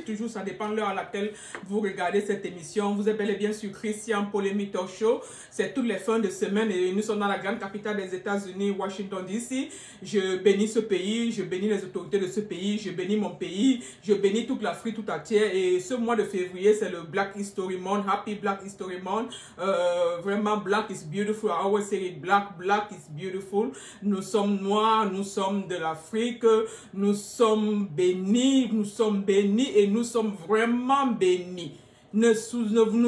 Toujours, ça dépend de l'heure à laquelle vous regardez cette émission. Vous êtes bel et bien sur Christian Polémique Talk Show. C'est toutes les fins de semaine et nous sommes dans la grande capitale des États-Unis, Washington DC. Je bénis ce pays, je bénis les autorités de ce pays, je bénis mon pays, je bénis toute l'Afrique tout entière. Et ce mois de février, c'est le Black History Month. Happy Black History Month. Vraiment, Black is beautiful. I always say it, Black is beautiful. Nous sommes noirs, nous sommes de l'Afrique, nous sommes bénis et nous sommes vraiment bénis. Ne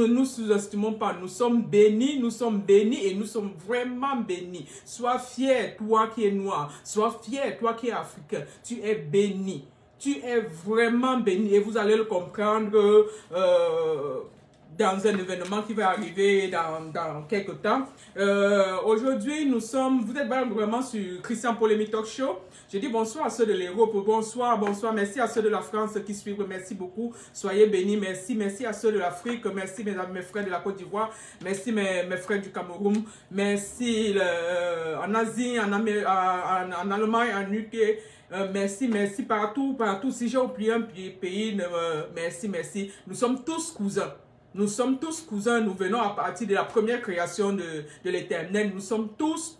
nous sous-estimons pas, nous sommes bénis et nous sommes vraiment bénis. Sois fier, toi qui es noir, sois fier, toi qui es africain, tu es béni. Tu es vraiment béni et vous allez le comprendre dans un événement qui va arriver dans quelques temps. Aujourd'hui, vous êtes vraiment sur Christian Polémique Talk Show. Je dis bonsoir à ceux de l'Europe, bonsoir, merci à ceux de la France qui suivent, merci beaucoup, soyez bénis, merci à ceux de l'Afrique, merci mes frères de la Côte d'Ivoire, merci mes frères du Cameroun, merci en Asie, en Allemagne, en UK, merci partout, si j'ai oublié un pays, merci, nous sommes tous cousins. Nous sommes tous cousins, nous venons à partir de la première création de l'Éternel. Nous sommes tous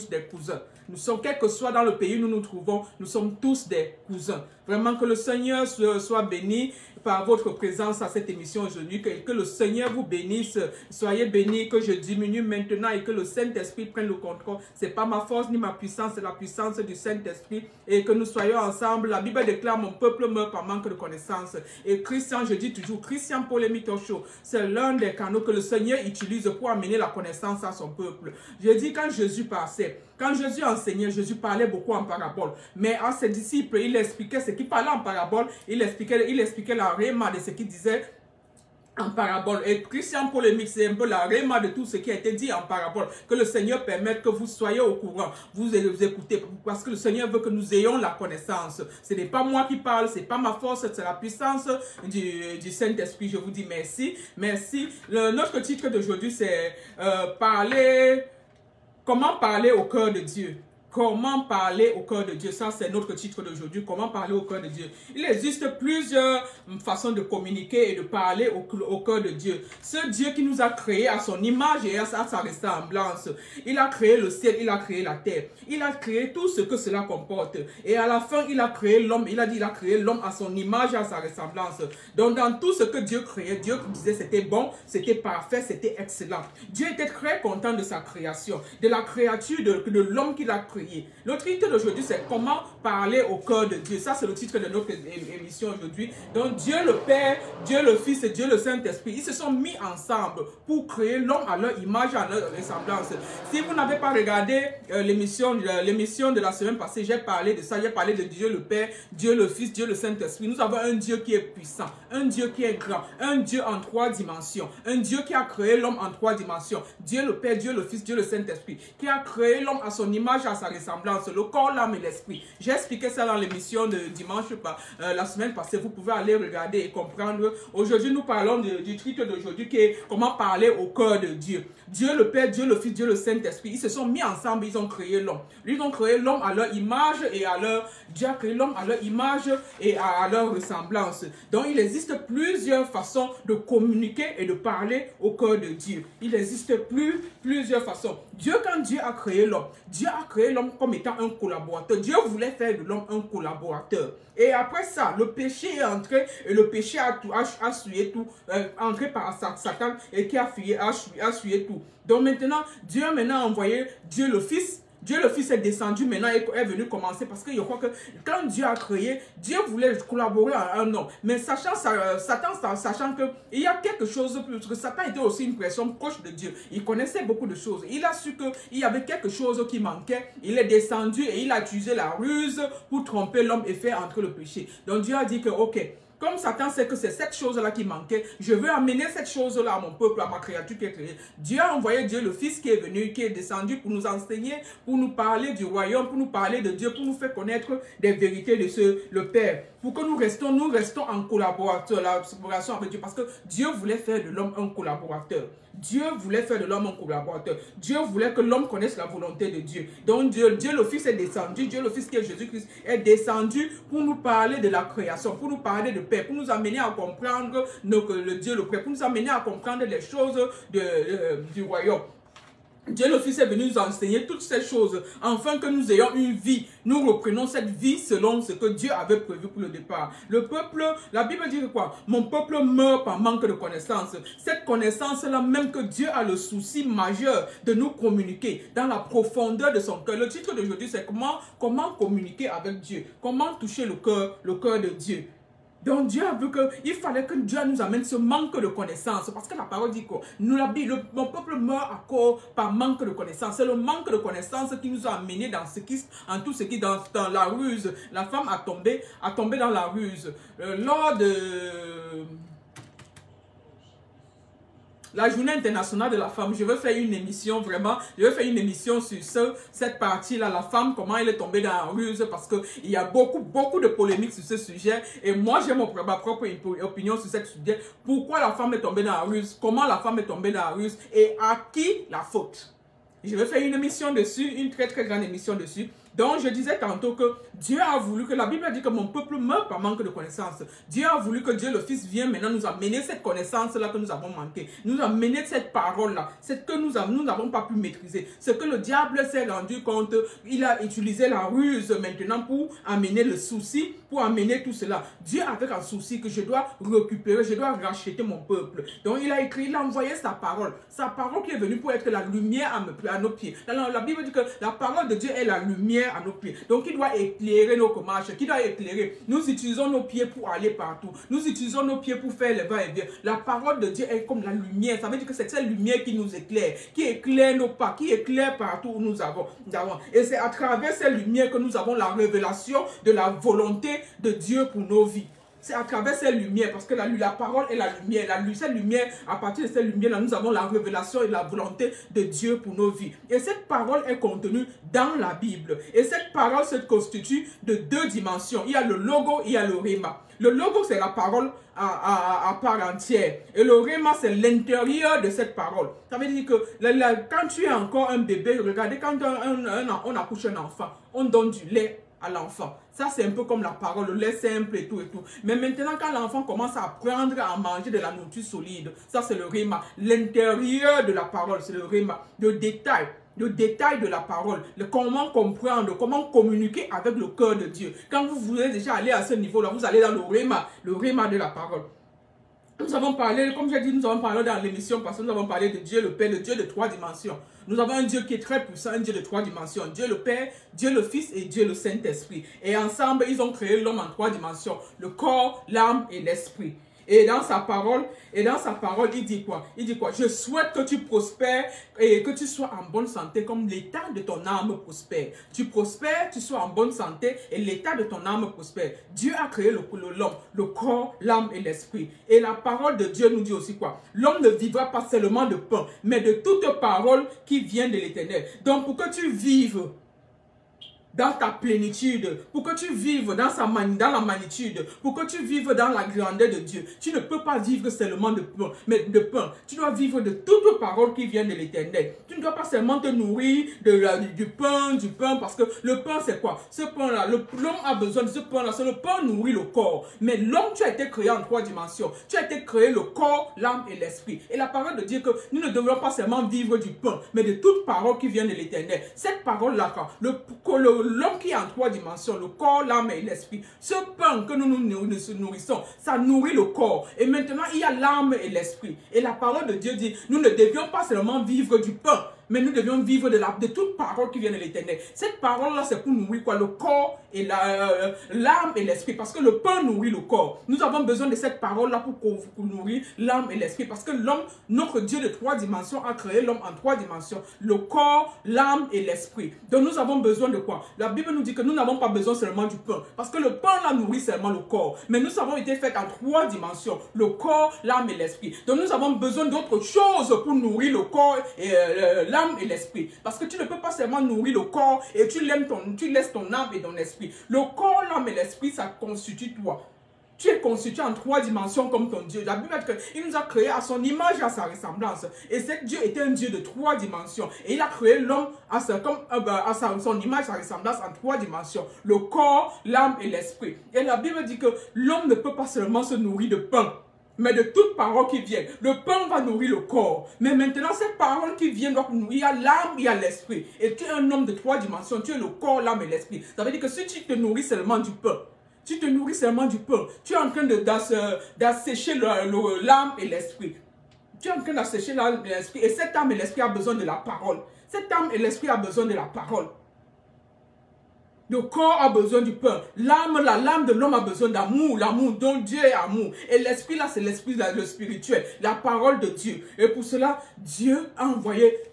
des cousins. Nous sommes, quel que soit dans le pays où nous nous trouvons, nous sommes tous des cousins. Vraiment que le Seigneur soit béni par votre présence à cette émission aujourd'hui. Que le Seigneur vous bénisse. Soyez bénis, que je diminue maintenant et que le Saint-Esprit prenne le contrôle. Ce n'est pas ma force ni ma puissance, c'est la puissance du Saint-Esprit. Et que nous soyons ensemble. La Bible déclare, mon peuple meurt par manque de connaissance. Et Christian, je dis toujours, Christian Polémique Talk Show, c'est l'un des canaux que le Seigneur utilise pour amener la connaissance à son peuple. Je dis, quand Jésus passait, quand Jésus enseignait, Jésus parlait beaucoup en parabole. Mais à ses disciples, il expliquait ce qu'il parlait en parabole. Il expliquait la réma de ce qu'il disait en parabole. Et Christian Polémique, c'est un peu la réma de tout ce qui a été dit en parabole. Que le Seigneur permette que vous soyez au courant. Vous écoutez. Parce que le Seigneur veut que nous ayons la connaissance. Ce n'est pas moi qui parle, ce n'est pas ma force, c'est la puissance du Saint-Esprit. Je vous dis merci. Notre titre d'aujourd'hui, c'est comment parler au cœur de Dieu. Comment parler au cœur de Dieu. Ça, c'est notre titre d'aujourd'hui. Comment parler au cœur de Dieu. Il existe plusieurs façons de communiquer et de parler au cœur de Dieu. Ce Dieu qui nous a créés à son image et à sa ressemblance. Il a créé le ciel, il a créé la terre. Il a créé tout ce que cela comporte. Et à la fin, il a créé l'homme. Il a dit, il a créé l'homme à son image et à sa ressemblance. Donc, dans tout ce que Dieu créait, Dieu disait c'était bon, c'était parfait, c'était excellent. Dieu était très content de sa création, de la créature de l'homme qu'il a créé. Le titre d'aujourd'hui, c'est comment parler au cœur de Dieu. Ça, c'est le titre de notre émission aujourd'hui. Donc, Dieu le Père, Dieu le Fils et Dieu le Saint-Esprit, ils se sont mis ensemble pour créer l'homme à leur image, à leur ressemblance. Si vous n'avez pas regardé l'émission de la semaine passée, j'ai parlé de ça. J'ai parlé de Dieu le Père, Dieu le Fils, Dieu le Saint-Esprit. Nous avons un Dieu qui est puissant, un Dieu qui est grand, un Dieu en 3 dimensions, un Dieu qui a créé l'homme en 3 dimensions. Dieu le Père, Dieu le Fils, Dieu le Saint-Esprit, qui a créé l'homme à son image, à sa ressemblance, le corps, l'âme et l'esprit. J'ai expliqué ça dans l'émission de dimanche, la semaine passée. Vous pouvez aller regarder et comprendre. Aujourd'hui, nous parlons du titre d'aujourd'hui qui est comment parler au cœur de Dieu. Dieu le Père, Dieu le Fils, Dieu le Saint-Esprit. Ils se sont mis ensemble, ils ont créé l'homme. Ils ont créé l'homme à leur image et à leur... Dieu a créé l'homme à leur image et à leur ressemblance. Donc, il existe plusieurs façons de communiquer et de parler au cœur de Dieu. Il existe plusieurs façons. Quand Dieu a créé l'homme comme étant un collaborateur. Dieu voulait faire de l'homme un collaborateur. Et après ça, le péché est entré et le péché a souillé tout, entré par Satan et qui a souillé tout. Donc maintenant, Dieu a envoyé Dieu le Fils. Dieu le Fils est descendu maintenant et est venu commencer parce que je crois que quand Dieu a créé, Dieu voulait collaborer à un homme. Mais sachant qu'il y a quelque chose plus, que Satan était aussi une personne proche de Dieu. Il connaissait beaucoup de choses. Il a su qu'il y avait quelque chose qui manquait. Il est descendu et il a utilisé la ruse pour tromper l'homme et faire entrer le péché. Donc Dieu a dit que ok. Comme Satan sait que c'est cette chose-là qui manquait, je veux amener cette chose-là à mon peuple, à ma créature qui est créée. Dieu a envoyé Dieu le Fils qui est venu, qui est descendu pour nous enseigner, pour nous parler du royaume, pour nous parler de Dieu, pour nous faire connaître des vérités de le Père. Pour que nous restons en collaboration avec Dieu. Parce que Dieu voulait faire de l'homme un collaborateur. Dieu voulait faire de l'homme un collaborateur. Dieu voulait que l'homme connaisse la volonté de Dieu. Donc Dieu le Fils est descendu. Dieu le Fils qui est Jésus-Christ est descendu pour nous parler de la création, pour nous parler de Père, pour nous amener à comprendre le Dieu le Père, pour nous amener à comprendre les choses du royaume. Dieu le Fils est venu nous enseigner toutes ces choses, afin que nous ayons une vie. Nous reprenons cette vie selon ce que Dieu avait prévu pour le départ. Le peuple, la Bible dit quoi? Mon peuple meurt par manque de connaissance. Cette connaissance-là, même que Dieu a le souci majeur de nous communiquer dans la profondeur de son cœur. Le titre d'aujourd'hui, c'est comment communiquer avec Dieu, comment toucher le cœur de Dieu. Donc Dieu a vu qu'il fallait que Dieu nous amène ce manque de connaissance. Parce que la parole dit quoi? Mon peuple meurt à cause par manque de connaissance. C'est le manque de connaissance qui nous a amenés dans tout ce qui dans la ruse. La femme a tombé dans la ruse. Lors de la journée internationale de la femme, je vais faire une émission vraiment, je vais faire une émission sur cette partie-là, la femme, comment elle est tombée dans la ruse, parce qu'il y a beaucoup de polémiques sur ce sujet, et moi j'ai ma propre opinion sur ce sujet. Pourquoi la femme est tombée dans la ruse, comment la femme est tombée dans la ruse, et à qui la faute. Je vais faire une émission dessus, une très grande émission dessus. Donc, je disais tantôt que Dieu a voulu, que la Bible a dit que mon peuple meurt par manque de connaissance. Dieu a voulu que Dieu le Fils vienne maintenant nous amener cette connaissance-là que nous avons manqué. Nous amener cette parole-là, c'est que nous n'avons pas pu maîtriser. Ce que le diable s'est rendu compte, il a utilisé la ruse maintenant pour amener le souci, pour amener tout cela. Dieu avait un souci que je dois récupérer, je dois racheter mon peuple. Donc, il a écrit, il a envoyé sa parole qui est venue pour être la lumière à nos pieds. La Bible dit que la parole de Dieu est la lumière à nos pieds. Donc, il doit éclairer nos marches, qui doit éclairer. Nous utilisons nos pieds pour aller partout. Nous utilisons nos pieds pour faire les va-et-vient. La parole de Dieu est comme la lumière. Ça veut dire que c'est cette lumière qui nous éclaire, qui éclaire nos pas, qui éclaire partout où nous avons. Et c'est à travers cette lumière que nous avons la révélation de la volonté de Dieu pour nos vies. C'est à travers cette lumière, parce que la parole est la lumière. Cette lumière, à partir de cette lumière-là, nous avons la révélation et la volonté de Dieu pour nos vies. Et cette parole est contenue dans la Bible. Et cette parole se constitue de deux dimensions. Il y a le logo, il y a le rhéma. Le logo, c'est la parole à part entière. Et le rhéma, c'est l'intérieur de cette parole. Ça veut dire que quand tu es encore un bébé, regardez, quand on accouche un enfant, on donne du lait à l'enfant. Ça, c'est un peu comme la parole, le lait simple et tout et tout. Mais maintenant, quand l'enfant commence à apprendre à manger de la nourriture solide, ça, c'est le rhéma. L'intérieur de la parole, c'est le rhéma. Le détail de la parole, comment comprendre, comment communiquer avec le cœur de Dieu. Quand vous voulez déjà aller à ce niveau-là, vous allez dans le rhéma de la parole. Nous avons parlé, comme j'ai dit, nous avons parlé dans l'émission parce que nous avons parlé de Dieu le Père, de Dieu de 3 dimensions. Nous avons un Dieu qui est très puissant, un Dieu de 3 dimensions. Dieu le Père, Dieu le Fils et Dieu le Saint-Esprit. Et ensemble, ils ont créé l'homme en 3 dimensions. Le corps, l'âme et l'esprit. Et dans sa parole, il dit quoi? Il dit quoi? Je souhaite que tu prospères et que tu sois en bonne santé comme l'état de ton âme prospère. Tu prospères, tu sois en bonne santé et l'état de ton âme prospère. Dieu a créé l'homme, le corps, l'âme et l'esprit. Et la parole de Dieu nous dit aussi quoi? L'homme ne vivra pas seulement de pain, mais de toute parole qui vient de l'Éternel. Donc pour que tu vives dans ta plénitude, pour que tu vives dans la magnitude, pour que tu vives dans la grandeur de Dieu. Tu ne peux pas vivre seulement de pain, mais de pain. Tu dois vivre de toute parole qui vient de l'Éternel. Tu ne dois pas seulement te nourrir du pain, parce que le pain c'est quoi? Ce pain-là, l'homme a besoin de ce pain-là, c'est le pain nourrit le corps. Mais l'homme, tu as été créé en 3 dimensions. Tu as été créé le corps, l'âme et l'esprit. Et la parole de Dieu que nous ne devons pas seulement vivre du pain, mais de toute parole qui vient de l'Éternel. Cette parole-là, l'homme qui est en 3 dimensions, le corps, l'âme et l'esprit, ce pain que nous nourrissons, ça nourrit le corps. Et maintenant, il y a l'âme et l'esprit. Et la parole de Dieu dit, nous ne devions pas seulement vivre du pain, mais nous devions vivre de toute parole qui vient de l'Éternel. Cette parole-là, c'est pour nourrir quoi? Le corps et l'âme et l'esprit. Parce que le pain nourrit le corps. Nous avons besoin de cette parole-là pour nourrir l'âme et l'esprit. Parce que l'homme, notre Dieu de 3 dimensions, a créé l'homme en 3 dimensions. Le corps, l'âme et l'esprit. Donc nous avons besoin de quoi? La Bible nous dit que nous n'avons pas besoin seulement du pain. Parce que le pain, là, nourrit seulement le corps. Mais nous avons été faits en 3 dimensions. Le corps, l'âme et l'esprit. Donc nous avons besoin d'autre chose pour nourrir le corps et l'âme et l'esprit. Parce que tu ne peux pas seulement nourrir le corps et tu laisses ton âme et ton esprit. Le corps, l'âme et l'esprit, ça constitue toi. Tu es constitué en 3 dimensions comme ton Dieu. La Bible dit qu'il nous a créés à son image et à sa ressemblance. Et cet Dieu était un Dieu de 3 dimensions. Et il a créé l'homme à son image et sa ressemblance en 3 dimensions. Le corps, l'âme et l'esprit. Et la Bible dit que l'homme ne peut pas seulement se nourrir de pain, mais de toute parole qui vient. Le pain va nourrir le corps. Mais maintenant, cette parole qui vient doit nourrir l'âme et l'esprit. Et tu es un homme de 3 dimensions. Tu es le corps, l'âme et l'esprit. Ça veut dire que si tu te nourris seulement du pain, tu te nourris seulement du pain, tu es en train d'assécher l'âme et l'esprit. Tu es en train d'assécher l'âme et l'esprit. Et cette âme et l'esprit a besoin de la parole. Cette âme et l'esprit a besoin de la parole. Le corps a besoin du pain. L'âme de l'homme a besoin d'amour. L'amour dont Dieu est amour. Et l'esprit là, c'est l'esprit, le spirituel. La parole de Dieu. Et pour cela, Dieu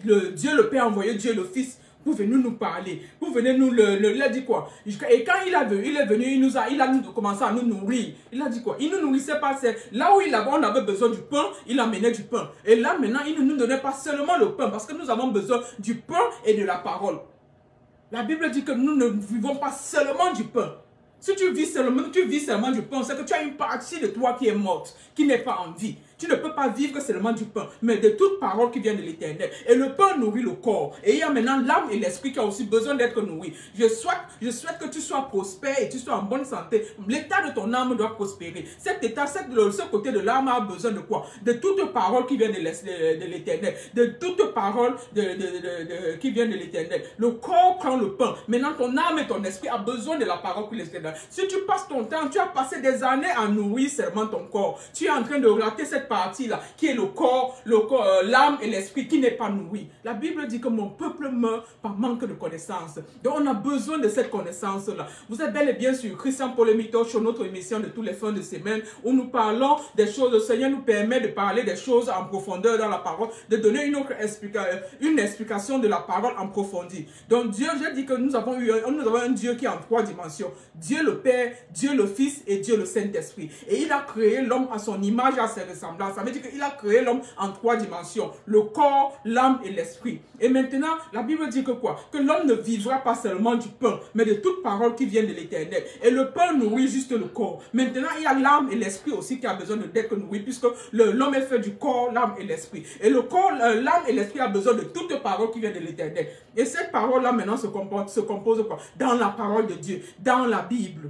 le Père a envoyé Dieu le Fils pour venir nous parler, pour venir nous il a dit quoi? Et quand il est venu, il a commencé à nous nourrir. Il a dit quoi? Il ne nous nourrissait pas, là où on avait besoin du pain, il amenait du pain. Et là maintenant, il ne nous donnait pas seulement le pain, parce que nous avons besoin du pain et de la parole. La Bible dit que nous ne vivons pas seulement du pain. Si tu vis seulement du pain, c'est que tu as une partie de toi qui est morte, qui n'est pas en vie. Tu ne peux pas vivre seulement du pain, mais de toute parole qui vient de l'Éternel. Et le pain nourrit le corps. Et il y a maintenant l'âme et l'esprit qui a aussi besoin d'être nourris. Je souhaite que tu sois prospère et tu sois en bonne santé. L'état de ton âme doit prospérer. Cet état, ce côté de l'âme a besoin de quoi? De toute parole qui vient de l'Éternel. De toute parole qui vient de l'Éternel. Le corps prend le pain. Maintenant, ton âme et ton esprit ont besoin de la parole qui est l'Éternel. Si tu passes ton temps, tu as passé des années à nourrir seulement ton corps. Tu es en train de rater cette partie-là, qui est le corps, l'âme et l'esprit qui n'est pas nourri. La Bible dit que mon peuple meurt par manque de connaissance. Donc on a besoin de cette connaissance-là. Vous êtes bel et bien sur Christian Polémito, sur notre émission de tous les fins de semaine, où nous parlons des choses. Le Seigneur nous permet de parler des choses en profondeur dans la parole, de donner une explication de la parole en profondeur. Donc Dieu, j'ai dit que nous avons un Dieu qui est en 3 dimensions. Dieu le Père, Dieu le Fils et Dieu le Saint-Esprit. Et il a créé l'homme à son image et à ses ressemblances. Ça veut dire qu'il a créé l'homme en 3 dimensions. Le corps, l'âme et l'esprit. Et maintenant, la Bible dit que quoi? Que l'homme ne vivra pas seulement du pain, mais de toute parole qui vient de l'Éternel. Et le pain nourrit juste le corps. Maintenant, il y a l'âme et l'esprit aussi qui a besoin d'être nourri, puisque l'homme est fait du corps, l'âme et l'esprit. Et le corps, l'âme et l'esprit a besoin de toute parole qui vient de l'Éternel. Et cette parole-là maintenant se compose quoi? Dans la parole de Dieu, dans la Bible.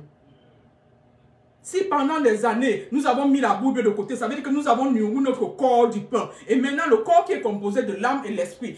Si pendant des années, nous avons mis la Bible de côté, ça veut dire que nous avons nourri notre corps du pain. Et maintenant, le corps qui est composé de l'âme et l'esprit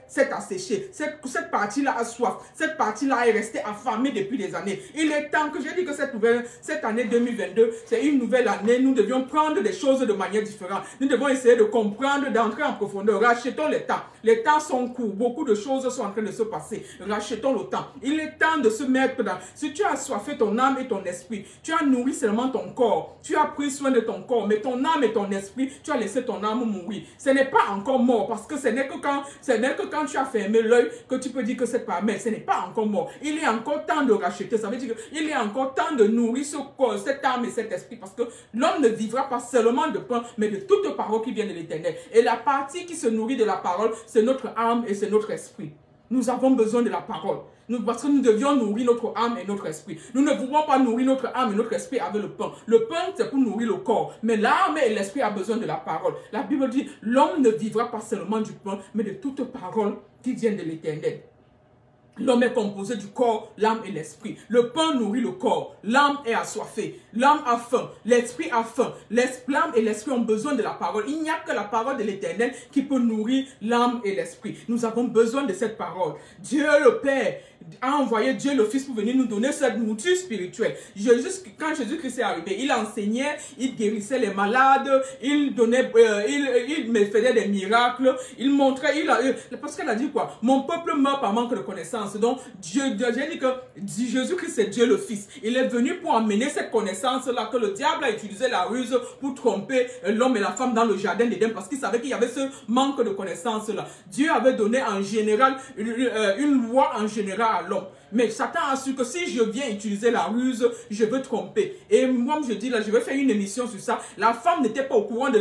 s'est asséché. Cette partie-là a soif. Cette partie-là est restée affamée depuis des années. Il est temps que, j'ai dit que cette année 2022, c'est une nouvelle année. Nous devions prendre des choses de manière différente. Nous devons essayer de comprendre, d'entrer en profondeur. Rachetons le temps. Les temps sont courts. Beaucoup de choses sont en train de se passer. Rachetons le temps. Il est temps de se mettre dans... Si tu as assoiffé ton âme et ton esprit, tu as nourri seulement ton corps, tu as pris soin de ton corps, mais ton âme et ton esprit, tu as laissé ton âme mourir. Ce n'est pas encore mort, parce que ce n'est que quand tu as fermé l'œil que tu peux dire que c'est pas, mais ce n'est pas encore mort. Il est encore temps de racheter, ça veut dire qu'il est encore temps de nourrir ce corps, cette âme et cet esprit, parce que l'homme ne vivra pas seulement de pain, mais de toute parole qui vient de l'Éternel. Et la partie qui se nourrit de la parole, c'est notre âme et c'est notre esprit. Nous avons besoin de la parole. Parce que nous devions nourrir notre âme et notre esprit. Nous ne pouvons pas nourrir notre âme et notre esprit avec le pain. Le pain, c'est pour nourrir le corps. Mais l'âme et l'esprit ont besoin de la parole. La Bible dit, l'homme ne vivra pas seulement du pain, mais de toute parole qui vient de l'Éternel. L'homme est composé du corps, l'âme et l'esprit. Le pain nourrit le corps. L'âme est assoiffée. L'âme a faim. L'esprit a faim. L'âme et l'esprit ont besoin de la parole. Il n'y a que la parole de l'Éternel qui peut nourrir l'âme et l'esprit. Nous avons besoin de cette parole. Dieu le Père a envoyé Dieu le Fils pour venir nous donner cette nourriture spirituelle. Quand Jésus-Christ est arrivé, il enseignait, il guérissait les malades, il faisait des miracles, il montrait, parce qu'il a dit quoi? Mon peuple meurt par manque de connaissance. Donc, j'ai dit que Jésus-Christ c'est Dieu le Fils. Il est venu pour amener cette connaissance-là que le diable a utilisé la ruse pour tromper l'homme et la femme dans le jardin d'Éden parce qu'il savait qu'il y avait ce manque de connaissance-là. Dieu avait donné en général une loi en général à l'homme. Mais Satan a su que si je viens utiliser la ruse, je veux tromper. Et moi, je dis là, je vais faire une émission sur ça. La femme n'était pas au courant de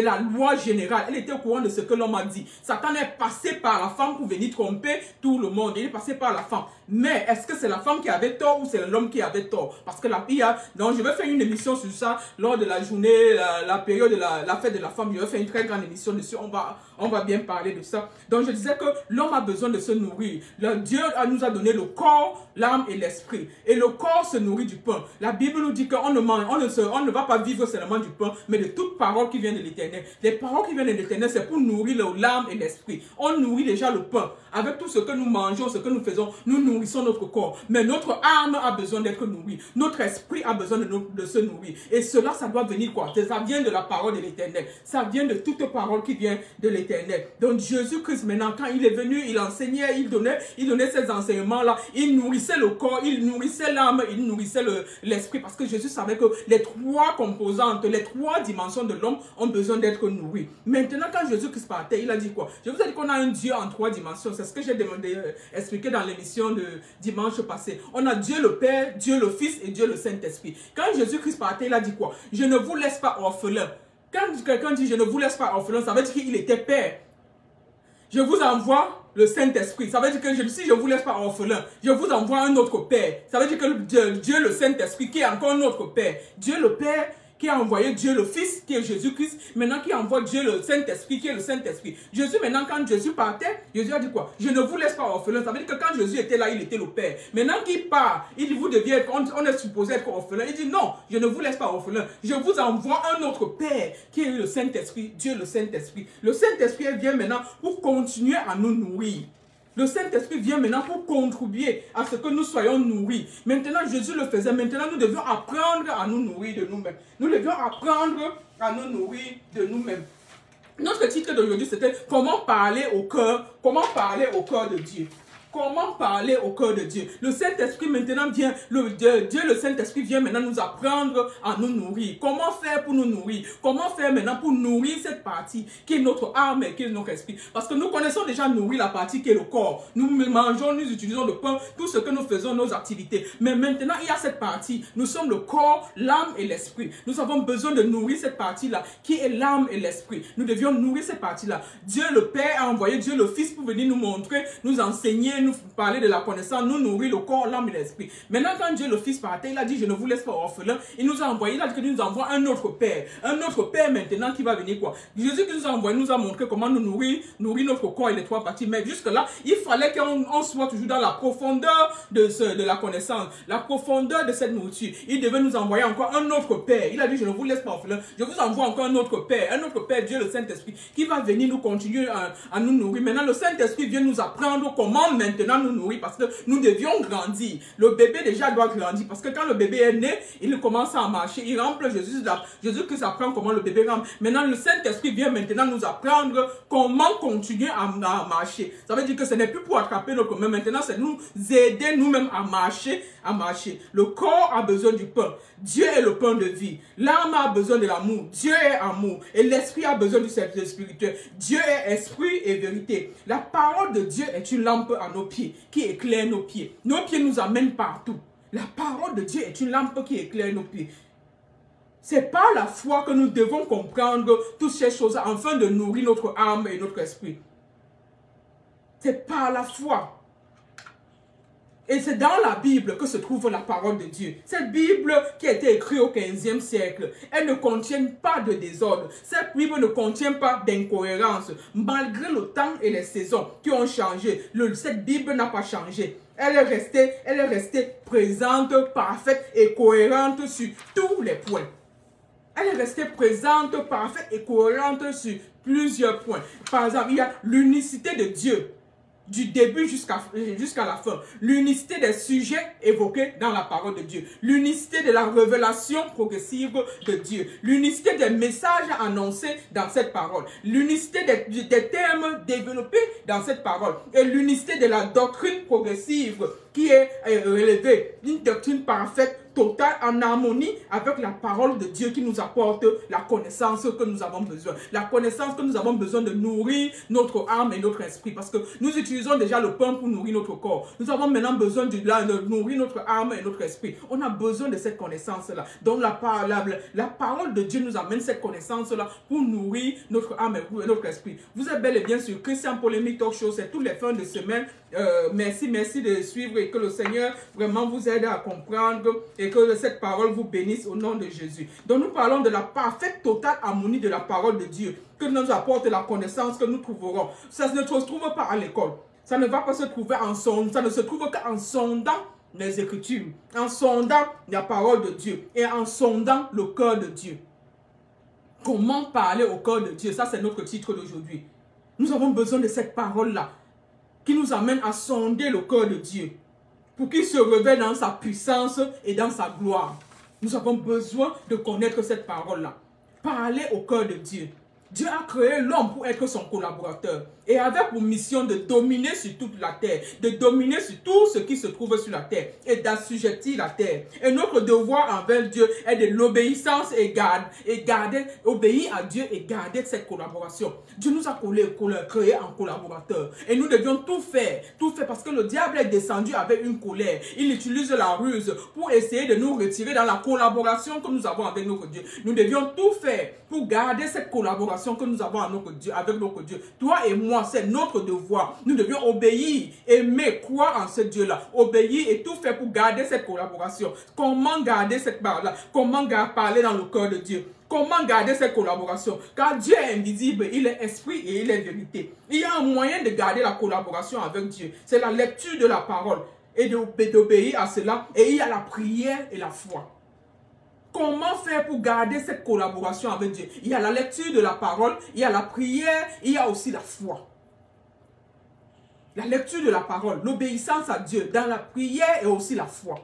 la loi générale. Elle était au courant de ce que l'homme a dit. Satan est passé par la femme pour venir tromper tout le monde. Il est passé par la femme. Mais est-ce que c'est la femme qui avait tort ou c'est l'homme qui avait tort? Parce que donc je vais faire une émission sur ça lors de la journée, la période de la fête de la femme. Je vais faire une très grande émission dessus. On va bien parler de ça. Donc je disais que l'homme a besoin de se nourrir. Dieu nous a donné le corps, l'âme et l'esprit. Et le corps se nourrit du pain. La Bible nous dit qu'on ne va pas vivre seulement du pain, mais de toute parole qui vient de l'Éternel. Les paroles qui viennent de l'Éternel, c'est pour nourrir l'âme et l'esprit. On nourrit déjà le pain. Avec tout ce que nous mangeons, ce que nous faisons, nous nourrissons notre corps. Mais notre âme a besoin d'être nourrie. Notre esprit a besoin de se nourrir. Et cela, ça doit venir quoi? Ça vient de la parole de l'Éternel. Ça vient de toute parole qui vient de l'Éternel. Donc Jésus-Christ, maintenant, quand il est venu, il enseignait, il donnait ces enseignements-là. Il nourrissait le corps, il nourrissait l'âme, il nourrissait l'esprit. Parce que Jésus savait que les trois composantes, les trois dimensions de l'homme ont besoin d'être nourries. Maintenant, quand Jésus-Christ partait, il a dit quoi? Je vous ai dit qu'on a un Dieu en trois dimensions. C'est ce que j'ai expliqué dans l'émission de dimanche passé. On a Dieu le Père, Dieu le Fils et Dieu le Saint-Esprit. Quand Jésus-Christ partait, il a dit quoi? Je ne vous laisse pas orphelin. Quand quelqu'un dit je ne vous laisse pas orphelin, ça veut dire qu'il était Père. Je vous envoie le Saint-Esprit. Ça veut dire que si je ne vous laisse pas orphelin, je vous envoie un autre Père. Ça veut dire que Dieu le Saint-Esprit, qui est encore un autre Père. Dieu le Père, qui a envoyé Dieu le Fils, qui est Jésus-Christ, maintenant qui envoie Dieu le Saint-Esprit, qui est le Saint-Esprit. Jésus, maintenant, quand Jésus partait, Jésus a dit quoi? Je ne vous laisse pas orphelin. Ça veut dire que quand Jésus était là, il était le Père. Maintenant qu'il part, il dit, vous deviez être, on est supposé être orphelin. Il dit, non, je ne vous laisse pas orphelin. Je vous envoie un autre Père, qui est le Saint-Esprit, Dieu le Saint-Esprit. Le Saint-Esprit vient maintenant pour continuer à nous nourrir. Le Saint-Esprit vient maintenant pour contribuer à ce que nous soyons nourris. Maintenant, Jésus le faisait. Maintenant, nous devions apprendre à nous nourrir de nous-mêmes. Nous devions apprendre à nous nourrir de nous-mêmes. Notre titre d'aujourd'hui, c'était « Comment parler au cœur de Dieu ?» Comment parler au cœur de Dieu? Le Saint-Esprit maintenant vient, Dieu le Saint-Esprit vient maintenant nous apprendre à nous nourrir. Comment faire pour nous nourrir? Comment faire maintenant pour nourrir cette partie qui est notre âme et qui est notre esprit? Parce que nous connaissons déjà nourrir la partie qui est le corps. Nous mangeons, nous utilisons le pain, tout ce que nous faisons, nos activités. Mais maintenant, il y a cette partie. Nous sommes le corps, l'âme et l'esprit. Nous avons besoin de nourrir cette partie-là qui est l'âme et l'esprit. Nous devions nourrir cette partie-là. Dieu le Père a envoyé Dieu le Fils pour venir nous montrer, nous enseigner, nous parler de la connaissance, nous nourrir le corps, l'âme et l'esprit. Maintenant, quand Dieu le Fils partait, il a dit, je ne vous laisse pas orphelin. Il nous a envoyé, il a dit qu'il nous envoie un autre Père. Un autre Père maintenant qui va venir quoi? Jésus qui nous a envoyé, nous a montré comment nous nourrir notre corps et les trois parties. Mais jusque-là, il fallait qu'on soit toujours dans la profondeur de la connaissance, la profondeur de cette nourriture. Il devait nous envoyer encore un autre Père. Il a dit, je ne vous laisse pas orphelin. Je vous envoie encore un autre Père, Dieu le Saint-Esprit, qui va venir nous continuer à nous nourrir. Maintenant, le Saint-Esprit vient nous apprendre comment maintenant nous nourrir parce que nous devions grandir. Le bébé déjà doit grandir parce que quand le bébé est né, il commence à marcher. Il rampe Jésus-Christ apprend comment le bébé rampe. Maintenant, le Saint-Esprit vient maintenant nous apprendre comment continuer à marcher. Ça veut dire que ce n'est plus pour attraper notre main. Maintenant, c'est nous aider nous-mêmes à marcher. Le corps a besoin du pain. Dieu est le pain de vie. L'âme a besoin de l'amour. Dieu est amour. Et l'esprit a besoin du service spirituel. Dieu est esprit et vérité. La parole de Dieu est une lampe à nos pieds, qui éclaire nos pieds. Nos pieds nous amènent partout. La parole de Dieu est une lampe qui éclaire nos pieds. C'est par la foi que nous devons comprendre toutes ces choses afin de nourrir notre âme et notre esprit. C'est par la foi. Et c'est dans la Bible que se trouve la parole de Dieu. Cette Bible qui a été écrite au 15e siècle, elle ne contient pas de désordre. Cette Bible ne contient pas d'incohérence. Malgré le temps et les saisons qui ont changé, cette Bible n'a pas changé. Elle est restée présente, parfaite et cohérente sur tous les points. Elle est restée présente, parfaite et cohérente sur plusieurs points. Par exemple, il y a l'unicité de Dieu. Du début jusqu'à la fin. L'unicité des sujets évoqués dans la parole de Dieu. L'unicité de la révélation progressive de Dieu. L'unicité des messages annoncés dans cette parole. L'unicité des termes développés dans cette parole. Et l'unicité de la doctrine progressive qui est élevée, une doctrine parfaite, totale, en harmonie avec la parole de Dieu qui nous apporte la connaissance que nous avons besoin. La connaissance que nous avons besoin de nourrir notre âme et notre esprit. Parce que nous utilisons déjà le pain pour nourrir notre corps. Nous avons maintenant besoin de nourrir notre âme et notre esprit. On a besoin de cette connaissance-là. Donc la parole de Dieu nous amène cette connaissance-là pour nourrir notre âme et notre esprit. Vous êtes bel et bien sur Christian Polémique Talk Show. C'est tous les fins de semaine. Merci de suivre et que le Seigneur vraiment vous aide à comprendre et que cette parole vous bénisse au nom de Jésus. Donc nous parlons de la parfaite totale harmonie de la parole de Dieu que nous apporte la connaissance que nous trouverons. Ça ne se trouve pas à l'école. Ça ne va pas se trouver en sondant. Ça ne se trouve qu'en sondant les Écritures, en sondant la parole de Dieu et en sondant le cœur de Dieu. Comment parler au cœur de Dieu? Ça, c'est notre titre d'aujourd'hui. Nous avons besoin de cette parole-là qui nous amène à sonder le cœur de Dieu pour qu'il se révèle dans sa puissance et dans sa gloire. Nous avons besoin de connaître cette parole-là. Parler au cœur de Dieu. Dieu a créé l'homme pour être son collaborateur et avait pour mission de dominer sur toute la terre, de dominer sur tout ce qui se trouve sur la terre et d'assujettir la terre. Et notre devoir envers Dieu est de l'obéissance et garder, obéir à Dieu et garder cette collaboration. Dieu nous a créé en collaborateur et nous devions tout faire parce que le diable est descendu avec une colère. Il utilise la ruse pour essayer de nous retirer dans la collaboration que nous avons avec notre Dieu. Nous devions tout faire pour garder cette collaboration que nous avons avec notre Dieu. Toi et moi, c'est notre devoir. Nous devions obéir, aimer, croire en ce Dieu-là. Obéir et tout faire pour garder cette collaboration. Comment garder cette parole-là? Comment parler dans le cœur de Dieu? Comment garder cette collaboration? Car Dieu est invisible, il est esprit et il est vérité. Il y a un moyen de garder la collaboration avec Dieu. C'est la lecture de la parole et d'obéir à cela. Et il y a la prière et la foi. Comment faire pour garder cette collaboration avec Dieu? Il y a la lecture de la parole, il y a la prière, il y a aussi la foi. La lecture de la parole, l'obéissance à Dieu, dans la prière et aussi la foi.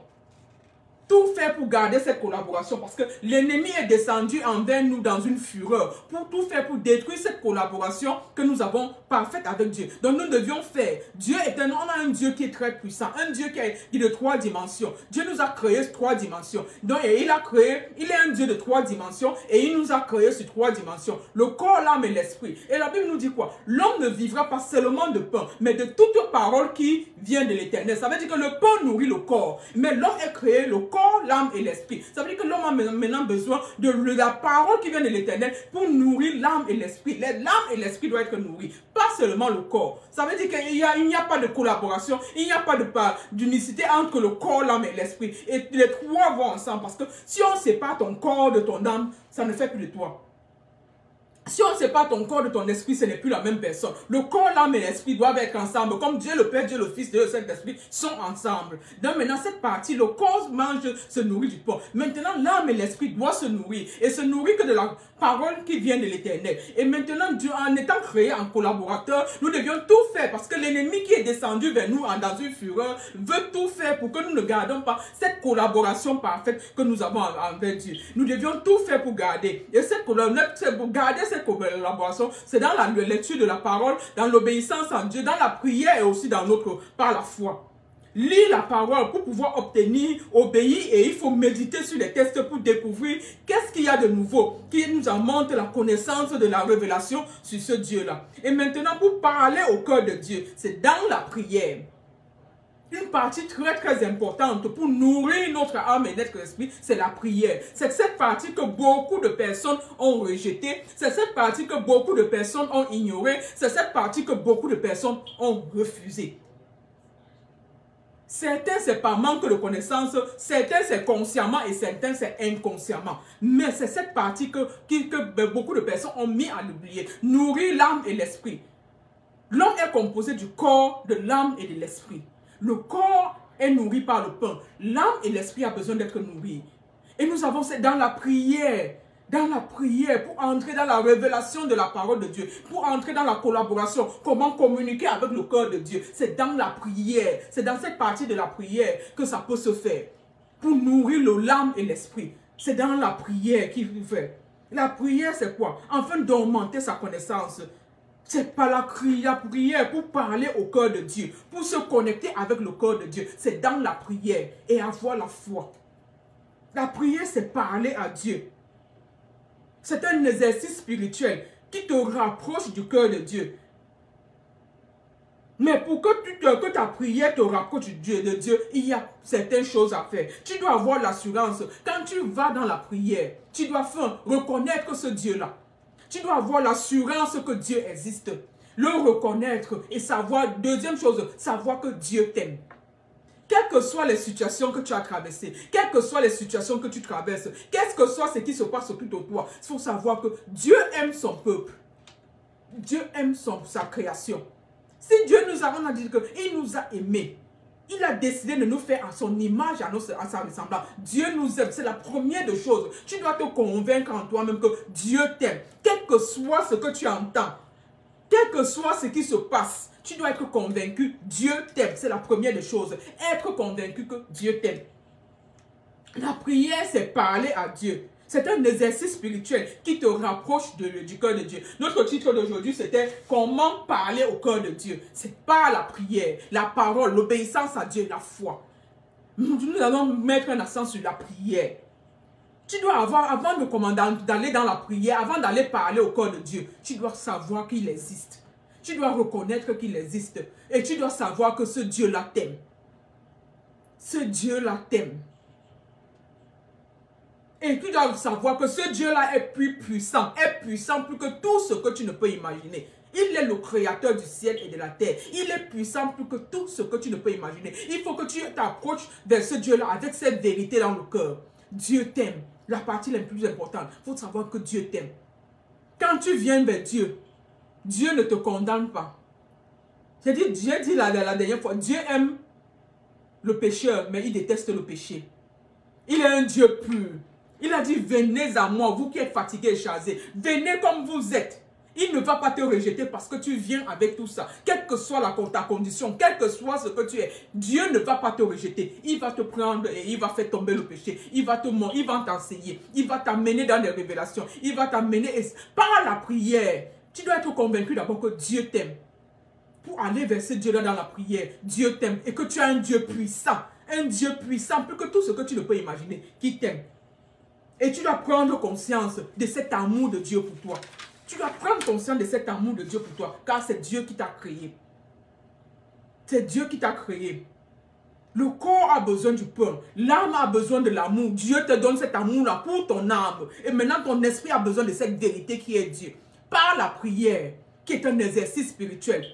Tout faire pour garder cette collaboration parce que l'ennemi est descendu envers nous dans une fureur pour tout faire pour détruire cette collaboration que nous avons parfaite avec Dieu. Donc nous devions faire. Dieu est on a un Dieu qui est très puissant, un Dieu qui est de 3 dimensions. Dieu nous a créé 3 dimensions. Donc il est un Dieu de 3 dimensions et il nous a créé sur 3 dimensions. Le corps, l'âme et l'esprit. Et la Bible nous dit quoi? L'homme ne vivra pas seulement de pain, mais de toute parole qui vient de l'Éternel. Ça veut dire que le pain nourrit le corps, mais l'homme est créé le corps, l'âme et l'esprit. Ça veut dire que l'homme a maintenant besoin de la parole qui vient de l'Éternel pour nourrir l'âme et l'esprit. L'âme et l'esprit doivent être nourris, pas seulement le corps. Ça veut dire qu'il n'y a pas de collaboration, il n'y a pas d'unicité entre le corps, l'âme et l'esprit. Et les trois vont ensemble parce que si on sépare ton corps de ton âme, ça ne fait plus de toi. Si on ne sépare ton corps de ton esprit, ce n'est plus la même personne. Le corps, l'âme et l'esprit doivent être ensemble. Comme Dieu le Père, Dieu le Fils, Dieu le Saint-Esprit sont ensemble. Donc maintenant, cette partie, le corps se nourrit du pain. Maintenant, l'âme et l'esprit doivent se nourrir. Et se nourrir que de la parole qui vient de l'Éternel. Et maintenant, Dieu, en étant créé en collaborateur, nous devions tout faire. Parce que l'ennemi qui est descendu vers nous dans une fureur veut tout faire pour que nous ne gardons pas cette collaboration parfaite que nous avons avec Dieu. Nous devions tout faire pour garder. Et pour garder cette collaboration, c'est dans la lecture de la parole, dans l'obéissance en Dieu, dans la prière et aussi par la foi. Lire la parole pour pouvoir obtenir, obéir et il faut méditer sur les textes pour découvrir qu'est-ce qu'il y a de nouveau qui nous montre la connaissance de la révélation sur ce Dieu-là. Et maintenant, pour parler au cœur de Dieu, c'est dans la prière. Une partie très très importante pour nourrir notre âme et notre esprit, c'est la prière. C'est cette partie que beaucoup de personnes ont rejetée. C'est cette partie que beaucoup de personnes ont ignorée. C'est cette partie que beaucoup de personnes ont refusée. Certains, c'est par manque de connaissance, certains, c'est consciemment et certains, c'est inconsciemment. Mais c'est cette partie que beaucoup de personnes ont mis à l'oublier. Nourrir l'âme et l'esprit. L'homme est composé du corps, de l'âme et de l'esprit. Le corps est nourri par le pain. L'âme et l'esprit ont besoin d'être nourris. Et nous avons dans la prière, pour entrer dans la révélation de la parole de Dieu, pour entrer dans la collaboration, comment communiquer avec le cœur de Dieu. C'est dans la prière, c'est dans cette partie de la prière que ça peut se faire. Pour nourrir l'âme et l'esprit. C'est dans la prière qu'il fait. La prière, c'est quoi? Afin d'augmenter sa connaissance C'est par la prière pour parler au cœur de Dieu, pour se connecter avec le cœur de Dieu. C'est dans la prière et avoir la foi. La prière, c'est parler à Dieu. C'est un exercice spirituel qui te rapproche du cœur de Dieu. Mais pour que ta prière te rapproche de Dieu, il y a certaines choses à faire. Tu dois avoir l'assurance. Quand tu vas dans la prière, tu dois reconnaître ce Dieu-là. Tu dois avoir l'assurance que Dieu existe. Le reconnaître et savoir, deuxième chose, savoir que Dieu t'aime. Quelles que soient les situations que tu as traversées, quelles que soient les situations que tu traverses, qu'est-ce que soit ce qui se passe tout autour de toi, il faut savoir que Dieu aime son peuple. Dieu aime sa création. Si Dieu nous a, on a dit qu'il nous a aimés, il a décidé de nous faire à son image, à sa ressemblance. Dieu nous aime, c'est la première des choses. Tu dois te convaincre en toi-même que Dieu t'aime. Quel que soit ce que tu entends, quel que soit ce qui se passe, tu dois être convaincu, Dieu t'aime. C'est la première des choses. Être convaincu que Dieu t'aime. La prière, c'est parler à Dieu. C'est un exercice spirituel qui te rapproche du cœur de Dieu. Notre titre d'aujourd'hui, c'était « Comment parler au cœur de Dieu ?» C'est par la prière, la parole, l'obéissance à Dieu, la foi. Nous allons mettre un accent sur la prière. Tu dois avoir, avant d'aller dans la prière, avant d'aller parler au cœur de Dieu, tu dois savoir qu'il existe. Tu dois reconnaître qu'il existe. Et tu dois savoir que ce Dieu-là t'aime. Ce Dieu-là t'aime. Et tu dois savoir que ce Dieu-là est plus puissant plus que tout ce que tu ne peux imaginer. Il est le créateur du ciel et de la terre. Il est puissant plus que tout ce que tu ne peux imaginer. Il faut que tu t'approches vers ce Dieu-là avec cette vérité dans le cœur. Dieu t'aime. La partie la plus importante, il faut savoir que Dieu t'aime. Quand tu viens vers Dieu, Dieu ne te condamne pas. J'ai dit, Dieu dit la dernière fois, Dieu aime le pécheur, mais il déteste le péché. Il est un Dieu pur. Il a dit, venez à moi, vous qui êtes fatigués et chargés. Venez comme vous êtes. Il ne va pas te rejeter parce que tu viens avec tout ça. Quelle que soit ta condition, quel que soit ce que tu es, Dieu ne va pas te rejeter. Il va te prendre et il va faire tomber le péché. Il va t'enseigner. Il va t'amener dans des révélations. Il va t'amener par la prière. Tu dois être convaincu d'abord que Dieu t'aime. Pour aller vers ce Dieu-là dans la prière, Dieu t'aime. Et que tu as un Dieu puissant. Un Dieu puissant, plus que tout ce que tu ne peux imaginer, qui t'aime. Et tu dois prendre conscience de cet amour de Dieu pour toi. Tu dois prendre conscience de cet amour de Dieu pour toi, car c'est Dieu qui t'a créé. C'est Dieu qui t'a créé. Le corps a besoin du pain, l'âme a besoin de l'amour. Dieu te donne cet amour-là pour ton âme. Et maintenant, ton esprit a besoin de cette vérité qui est Dieu. Par la prière, qui est un exercice spirituel,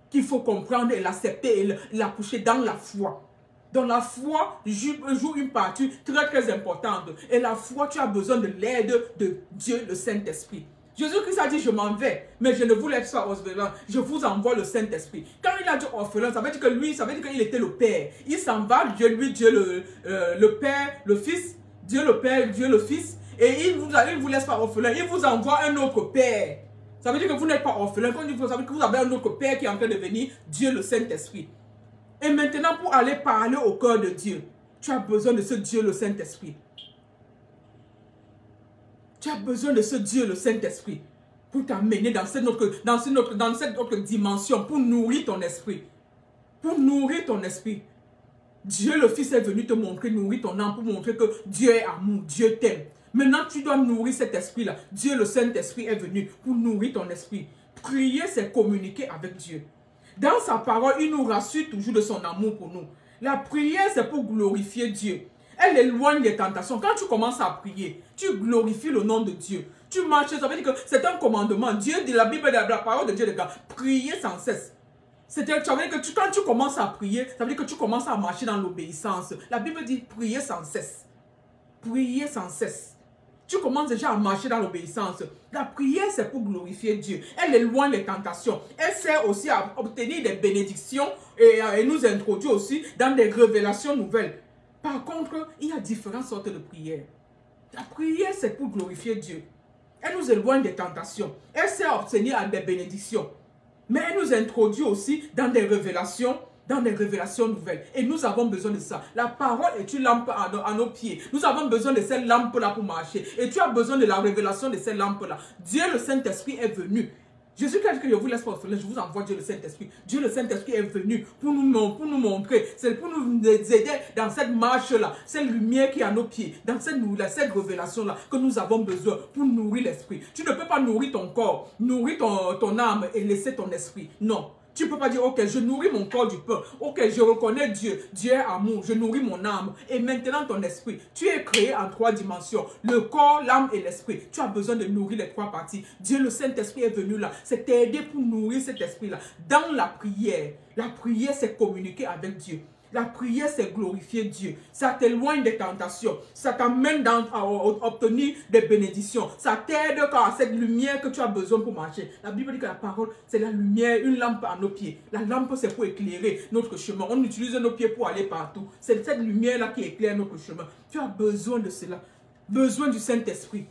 qu'il faut comprendre et l'accepter et l'accoucher dans la foi. Dans la foi, joue une partie très importante. Et la foi, tu as besoin de l'aide de Dieu, le Saint-Esprit. Jésus-Christ a dit, je m'en vais, mais je ne vous laisse pas orphelin, je vous envoie le Saint-Esprit. Quand il a dit orphelin, ça veut dire que lui, ça veut dire qu'il était le Père. Il s'en va, Dieu le Père, le Fils, Dieu le Père, Dieu le Fils, et il ne vous laisse pas orphelin, il vous envoie un autre Père. Ça veut dire que vous n'êtes pas orphelin, ça veut dire que vous avez un autre Père qui est en train de venir, Dieu le Saint-Esprit. Et maintenant, pour aller parler au cœur de Dieu, tu as besoin de ce Dieu, le Saint-Esprit. Tu as besoin de ce Dieu, le Saint-Esprit, pour t'amener dans cette autre dimension, pour nourrir ton esprit. Pour nourrir ton esprit. Dieu, le Fils, est venu te montrer, nourrir ton âme, pour montrer que Dieu est amour, Dieu t'aime. Maintenant, tu dois nourrir cet esprit-là. Dieu, le Saint-Esprit, est venu pour nourrir ton esprit. Prier, c'est communiquer avec Dieu. Dans sa parole, il nous rassure toujours de son amour pour nous. La prière, c'est pour glorifier Dieu. Elle éloigne les tentations. Quand tu commences à prier, tu glorifies le nom de Dieu. Tu marches, ça veut dire que c'est un commandement. Dieu dit, la Bible, la parole de Dieu, les gars, priez sans cesse. Ça veut dire que quand tu commences à prier, ça veut dire que tu commences à marcher dans l'obéissance. La Bible dit, priez sans cesse. Priez sans cesse. Tu commences déjà à marcher dans l'obéissance. La prière, c'est pour glorifier Dieu. Elle éloigne les tentations. Elle sert aussi à obtenir des bénédictions et nous introduit aussi dans des révélations nouvelles. Par contre, il y a différentes sortes de prières. La prière, c'est pour glorifier Dieu. Elle nous éloigne des tentations. Elle sert à obtenir des bénédictions. Mais elle nous introduit aussi dans des révélations nouvelles. Et nous avons besoin de ça. La parole est une lampe à nos pieds. Nous avons besoin de cette lampe-là pour marcher. Et tu as besoin de la révélation de cette lampe-là. Dieu, le Saint-Esprit, est venu Jésus qui a dit que je vous laisse pas orphelin, je vous envoie Dieu le Saint-Esprit. Dieu le Saint-Esprit est venu pour nous montrer, c'est pour nous aider dans cette marche-là, cette lumière qui est à nos pieds, dans cette révélation-là que nous avons besoin pour nourrir l'esprit. Tu ne peux pas nourrir ton corps, nourrir ton âme et laisser ton esprit. Non. Tu ne peux pas dire, ok, je nourris mon corps du pain. Ok, je reconnais Dieu. Dieu est amour. Je nourris mon âme. Et maintenant, ton esprit. Tu es créé en 3 dimensions. Le corps, l'âme et l'esprit. Tu as besoin de nourrir les 3 parties. Dieu, le Saint-Esprit est venu là. C'est t'aider pour nourrir cet esprit-là. Dans la prière. La prière, c'est communiquer avec Dieu. La prière, c'est glorifier Dieu. Ça t'éloigne des tentations. Ça t'amène à obtenir des bénédictions. Ça t'aide à cette lumière que tu as besoin pour marcher. La Bible dit que la parole, c'est la lumière, une lampe à nos pieds. La lampe, c'est pour éclairer notre chemin. On utilise nos pieds pour aller partout. C'est cette lumière-là qui éclaire notre chemin. Tu as besoin de cela. Besoin du Saint-Esprit.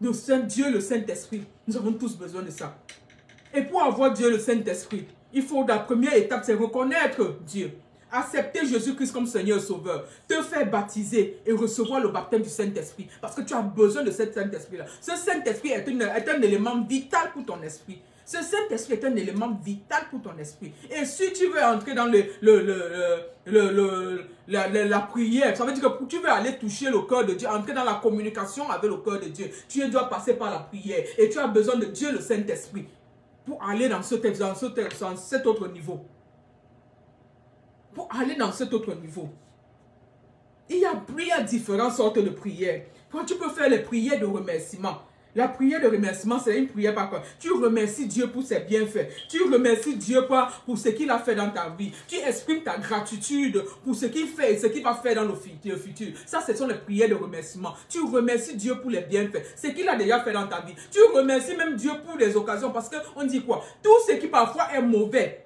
De Dieu, le Saint-Esprit. Nous avons tous besoin de ça. Et pour avoir Dieu, le Saint-Esprit, il faut, la première étape, c'est reconnaître Dieu. Accepter Jésus-Christ comme Seigneur Sauveur, te faire baptiser et recevoir le baptême du Saint-Esprit. Parce que tu as besoin de ce Saint-Esprit-là. Ce Saint-Esprit est un élément vital pour ton esprit. Ce Saint-Esprit est un élément vital pour ton esprit. Et si tu veux entrer dans la prière, ça veut dire que tu veux aller toucher le cœur de Dieu, entrer dans la communication avec le cœur de Dieu, tu dois passer par la prière. Et tu as besoin de Dieu, le Saint-Esprit, pour aller dans cet autre niveau. Pour aller dans cet autre niveau. Il y a différentes sortes de prières. Quand tu peux faire les prières de remerciement. La prière de remerciement, c'est une prière par quoi? Tu remercies Dieu pour ses bienfaits. Tu remercies Dieu pour ce qu'il a fait dans ta vie. Tu exprimes ta gratitude pour ce qu'il fait et ce qu'il va faire dans le futur. Ça, ce sont les prières de remerciement. Tu remercies Dieu pour les bienfaits. Ce qu'il a déjà fait dans ta vie. Tu remercies même Dieu pour les occasions. Parce qu'on dit quoi? Tout ce qui parfois est mauvais,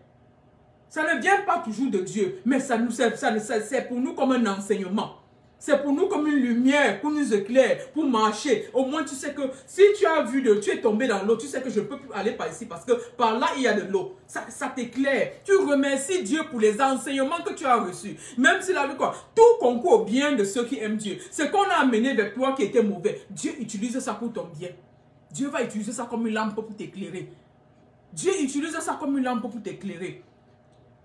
ça ne vient pas toujours de Dieu, mais c'est pour nous comme un enseignement. C'est pour nous comme une lumière, pour nous éclairer, pour marcher. Au moins, tu sais que si tu as vu tu es tombé dans l'eau, tu sais que je ne peux plus aller par ici parce que par là, il y a de l'eau. Ça t'éclaire. Tu remercies Dieu pour les enseignements que tu as reçus. Même s'il a vu quoi, tout concourt au bien de ceux qui aiment Dieu. Ce qu'on a amené vers toi qui était mauvais, Dieu utilise ça pour ton bien. Dieu va utiliser ça comme une lampe pour t'éclairer. Dieu utilise ça comme une lampe pour t'éclairer.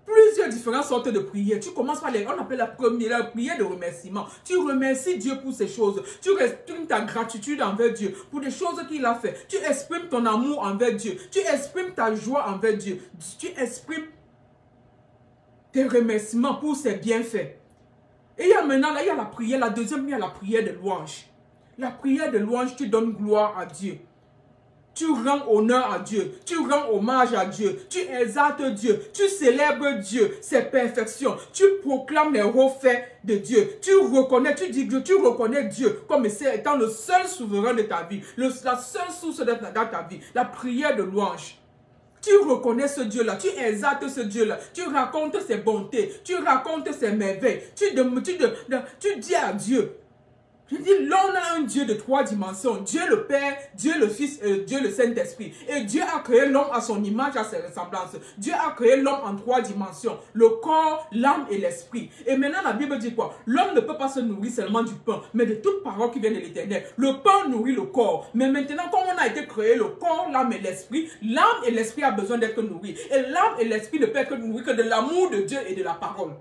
Plusieurs différentes sortes de prières. Tu commences par on appelle la prière de remerciement. Tu remercies Dieu pour ces choses. Tu exprimes ta gratitude envers Dieu pour des choses qu'il a fait. Tu exprimes ton amour envers Dieu. Tu exprimes ta joie envers Dieu. Tu exprimes tes remerciements pour ses bienfaits. Et il y a maintenant, là, il y a la prière. La deuxième, il y a la prière de louange. La prière de louange, tu donnes gloire à Dieu. Tu rends honneur à Dieu, tu rends hommage à Dieu, tu exaltes Dieu, tu célèbres Dieu, ses perfections, tu proclames les hauts faits de Dieu, tu reconnais Dieu comme étant le seul souverain de ta vie, la seule source de ta vie, la prière de louange. Tu reconnais ce Dieu-là, tu exaltes ce Dieu-là, tu racontes ses bontés, tu racontes ses merveilles, tu dis à Dieu. Je dis, l'on a un Dieu de 3 dimensions. Dieu le Père, Dieu le Fils et Dieu le Saint-Esprit. Et Dieu a créé l'homme à son image, à ses ressemblances. Dieu a créé l'homme en 3 dimensions. Le corps, l'âme et l'esprit. Et maintenant, la Bible dit quoi? L'homme ne peut pas se nourrir seulement du pain, mais de toute parole qui vient de l'Éternel. Le pain nourrit le corps. Mais maintenant, comme on a été créé le corps, l'âme et l'esprit a besoin d'être nourris. Et l'âme et l'esprit ne peuvent être nourris que de l'amour de Dieu et de la parole.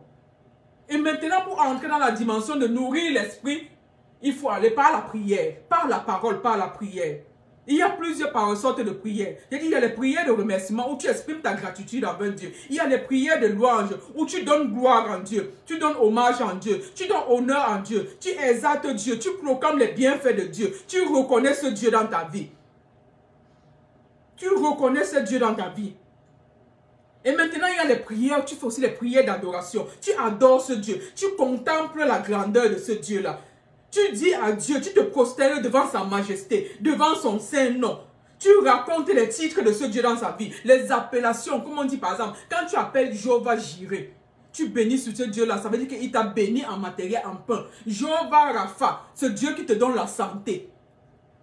Et maintenant, pour entrer dans la dimension de nourrir l'esprit, il faut aller par la prière, par la parole, par la prière. Il y a plusieurs sortes de prières. Il y a les prières de remerciement où tu exprimes ta gratitude envers Dieu. Il y a les prières de louange où tu donnes gloire en Dieu. Tu donnes hommage en Dieu. Tu donnes honneur en Dieu. Tu exaltes Dieu. Tu proclames les bienfaits de Dieu. Tu reconnais ce Dieu dans ta vie. Tu reconnais ce Dieu dans ta vie. Et maintenant, il y a les prières. Tu fais aussi les prières d'adoration. Tu adores ce Dieu. Tu contemples la grandeur de ce Dieu-là. Tu dis à Dieu, tu te prosternes devant sa majesté, devant son saint nom. Tu racontes les titres de ce Dieu dans sa vie, les appellations, comme on dit par exemple, quand tu appelles Jéhovah Jireh, tu bénis sur ce Dieu-là, ça veut dire qu'il t'a béni en matériel, en pain. Jéhovah Rapha, ce Dieu qui te donne la santé.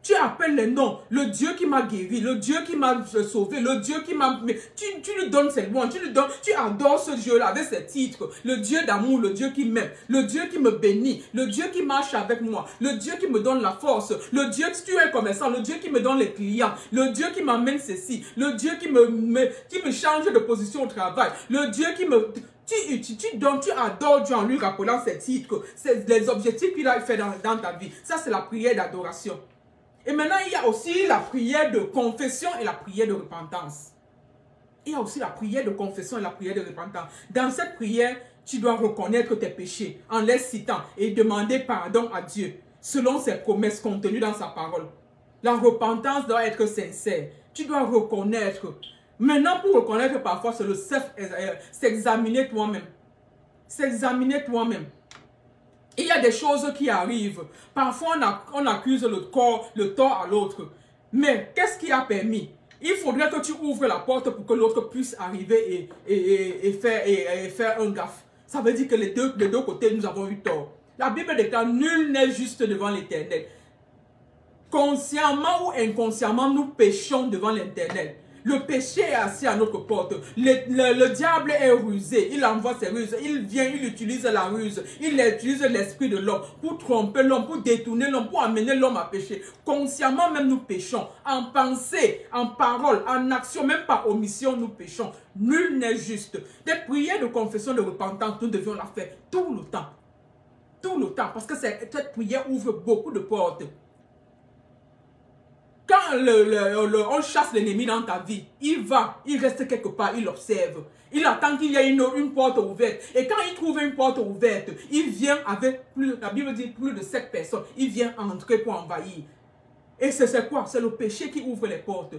Tu appelles les noms, le Dieu qui m'a guéri, le Dieu qui m'a sauvé, le Dieu qui m'a... Tu lui donnes ses louanges, tu adores ce Dieu-là avec ses titres. Le Dieu d'amour, le Dieu qui m'aime, le Dieu qui me bénit, le Dieu qui marche avec moi, le Dieu qui me donne la force, le Dieu, si tu es un commerçant, le Dieu qui me donne les clients, le Dieu qui m'amène ceci, le Dieu qui me change de position au travail, le Dieu qui me... Tu adores Dieu en lui rappelant ses titres, les objectifs qu'il a fait dans ta vie. Ça, c'est la prière d'adoration. Et maintenant, il y a aussi la prière de confession et la prière de repentance. Il y a aussi la prière de confession et la prière de repentance. Dans cette prière, tu dois reconnaître tes péchés en les citant et demander pardon à Dieu selon ses promesses contenues dans sa parole. La repentance doit être sincère. Tu dois reconnaître. Maintenant, pour reconnaître parfois, c'est le s'examiner toi-même. S'examiner toi-même. Il y a des choses qui arrivent. Parfois, on accuse le tort à l'autre. Mais qu'est-ce qui a permis? Il faudrait que tu ouvres la porte pour que l'autre puisse arriver et faire un gaffe. Ça veut dire que les deux côtés, nous avons eu tort. La Bible déclare, nul n'est juste devant l'Éternel. Consciemment ou inconsciemment, nous péchons devant l'Éternel. Le péché est assis à notre porte. Le diable est rusé. Il envoie ses ruses. Il vient, il utilise la ruse. Il utilise l'esprit de l'homme pour tromper l'homme, pour détourner l'homme, pour amener l'homme à pécher. Consciemment même nous péchons. En pensée, en parole, en action, même par omission, nous péchons. Nul n'est juste. Des prières de confession, de repentance, nous devions la faire tout le temps. Tout le temps. Parce que cette prière ouvre beaucoup de portes. Quand on chasse l'ennemi dans ta vie, il reste quelque part, il observe. Il attend qu'il y ait une porte ouverte. Et quand il trouve une porte ouverte, il vient avec, la Bible dit plus de 7 personnes. Il vient entrer pour envahir. Et c'est quoi? C'est le péché qui ouvre les portes.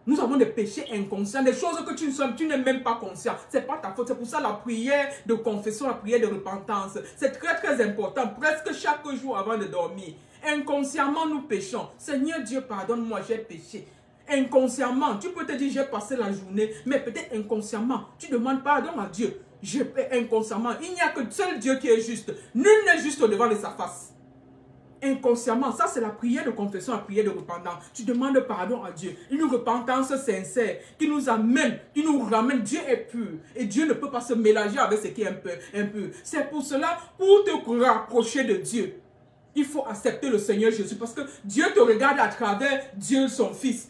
Nous avons des péchés inconscients, des choses que tu n'es même pas conscient. Ce n'est pas ta faute. C'est pour ça la prière de confession, la prière de repentance. C'est très très important, presque chaque jour avant de dormir. Inconsciemment, nous péchons. Seigneur Dieu, pardonne-moi, j'ai péché. Inconsciemment, tu peux te dire, j'ai passé la journée, mais peut-être inconsciemment, tu demandes pardon à Dieu. Inconsciemment, il n'y a que seul Dieu qui est juste. Nul n'est juste au devant de sa face. Inconsciemment, ça c'est la prière de confession, la prière de repentance. Tu demandes pardon à Dieu. Une repentance sincère qui nous amène, qui nous ramène. Dieu est pur et Dieu ne peut pas se mélanger avec ce qui est impur. C'est pour cela, pour te rapprocher de Dieu, il faut accepter le Seigneur Jésus parce que Dieu te regarde à travers Dieu son Fils.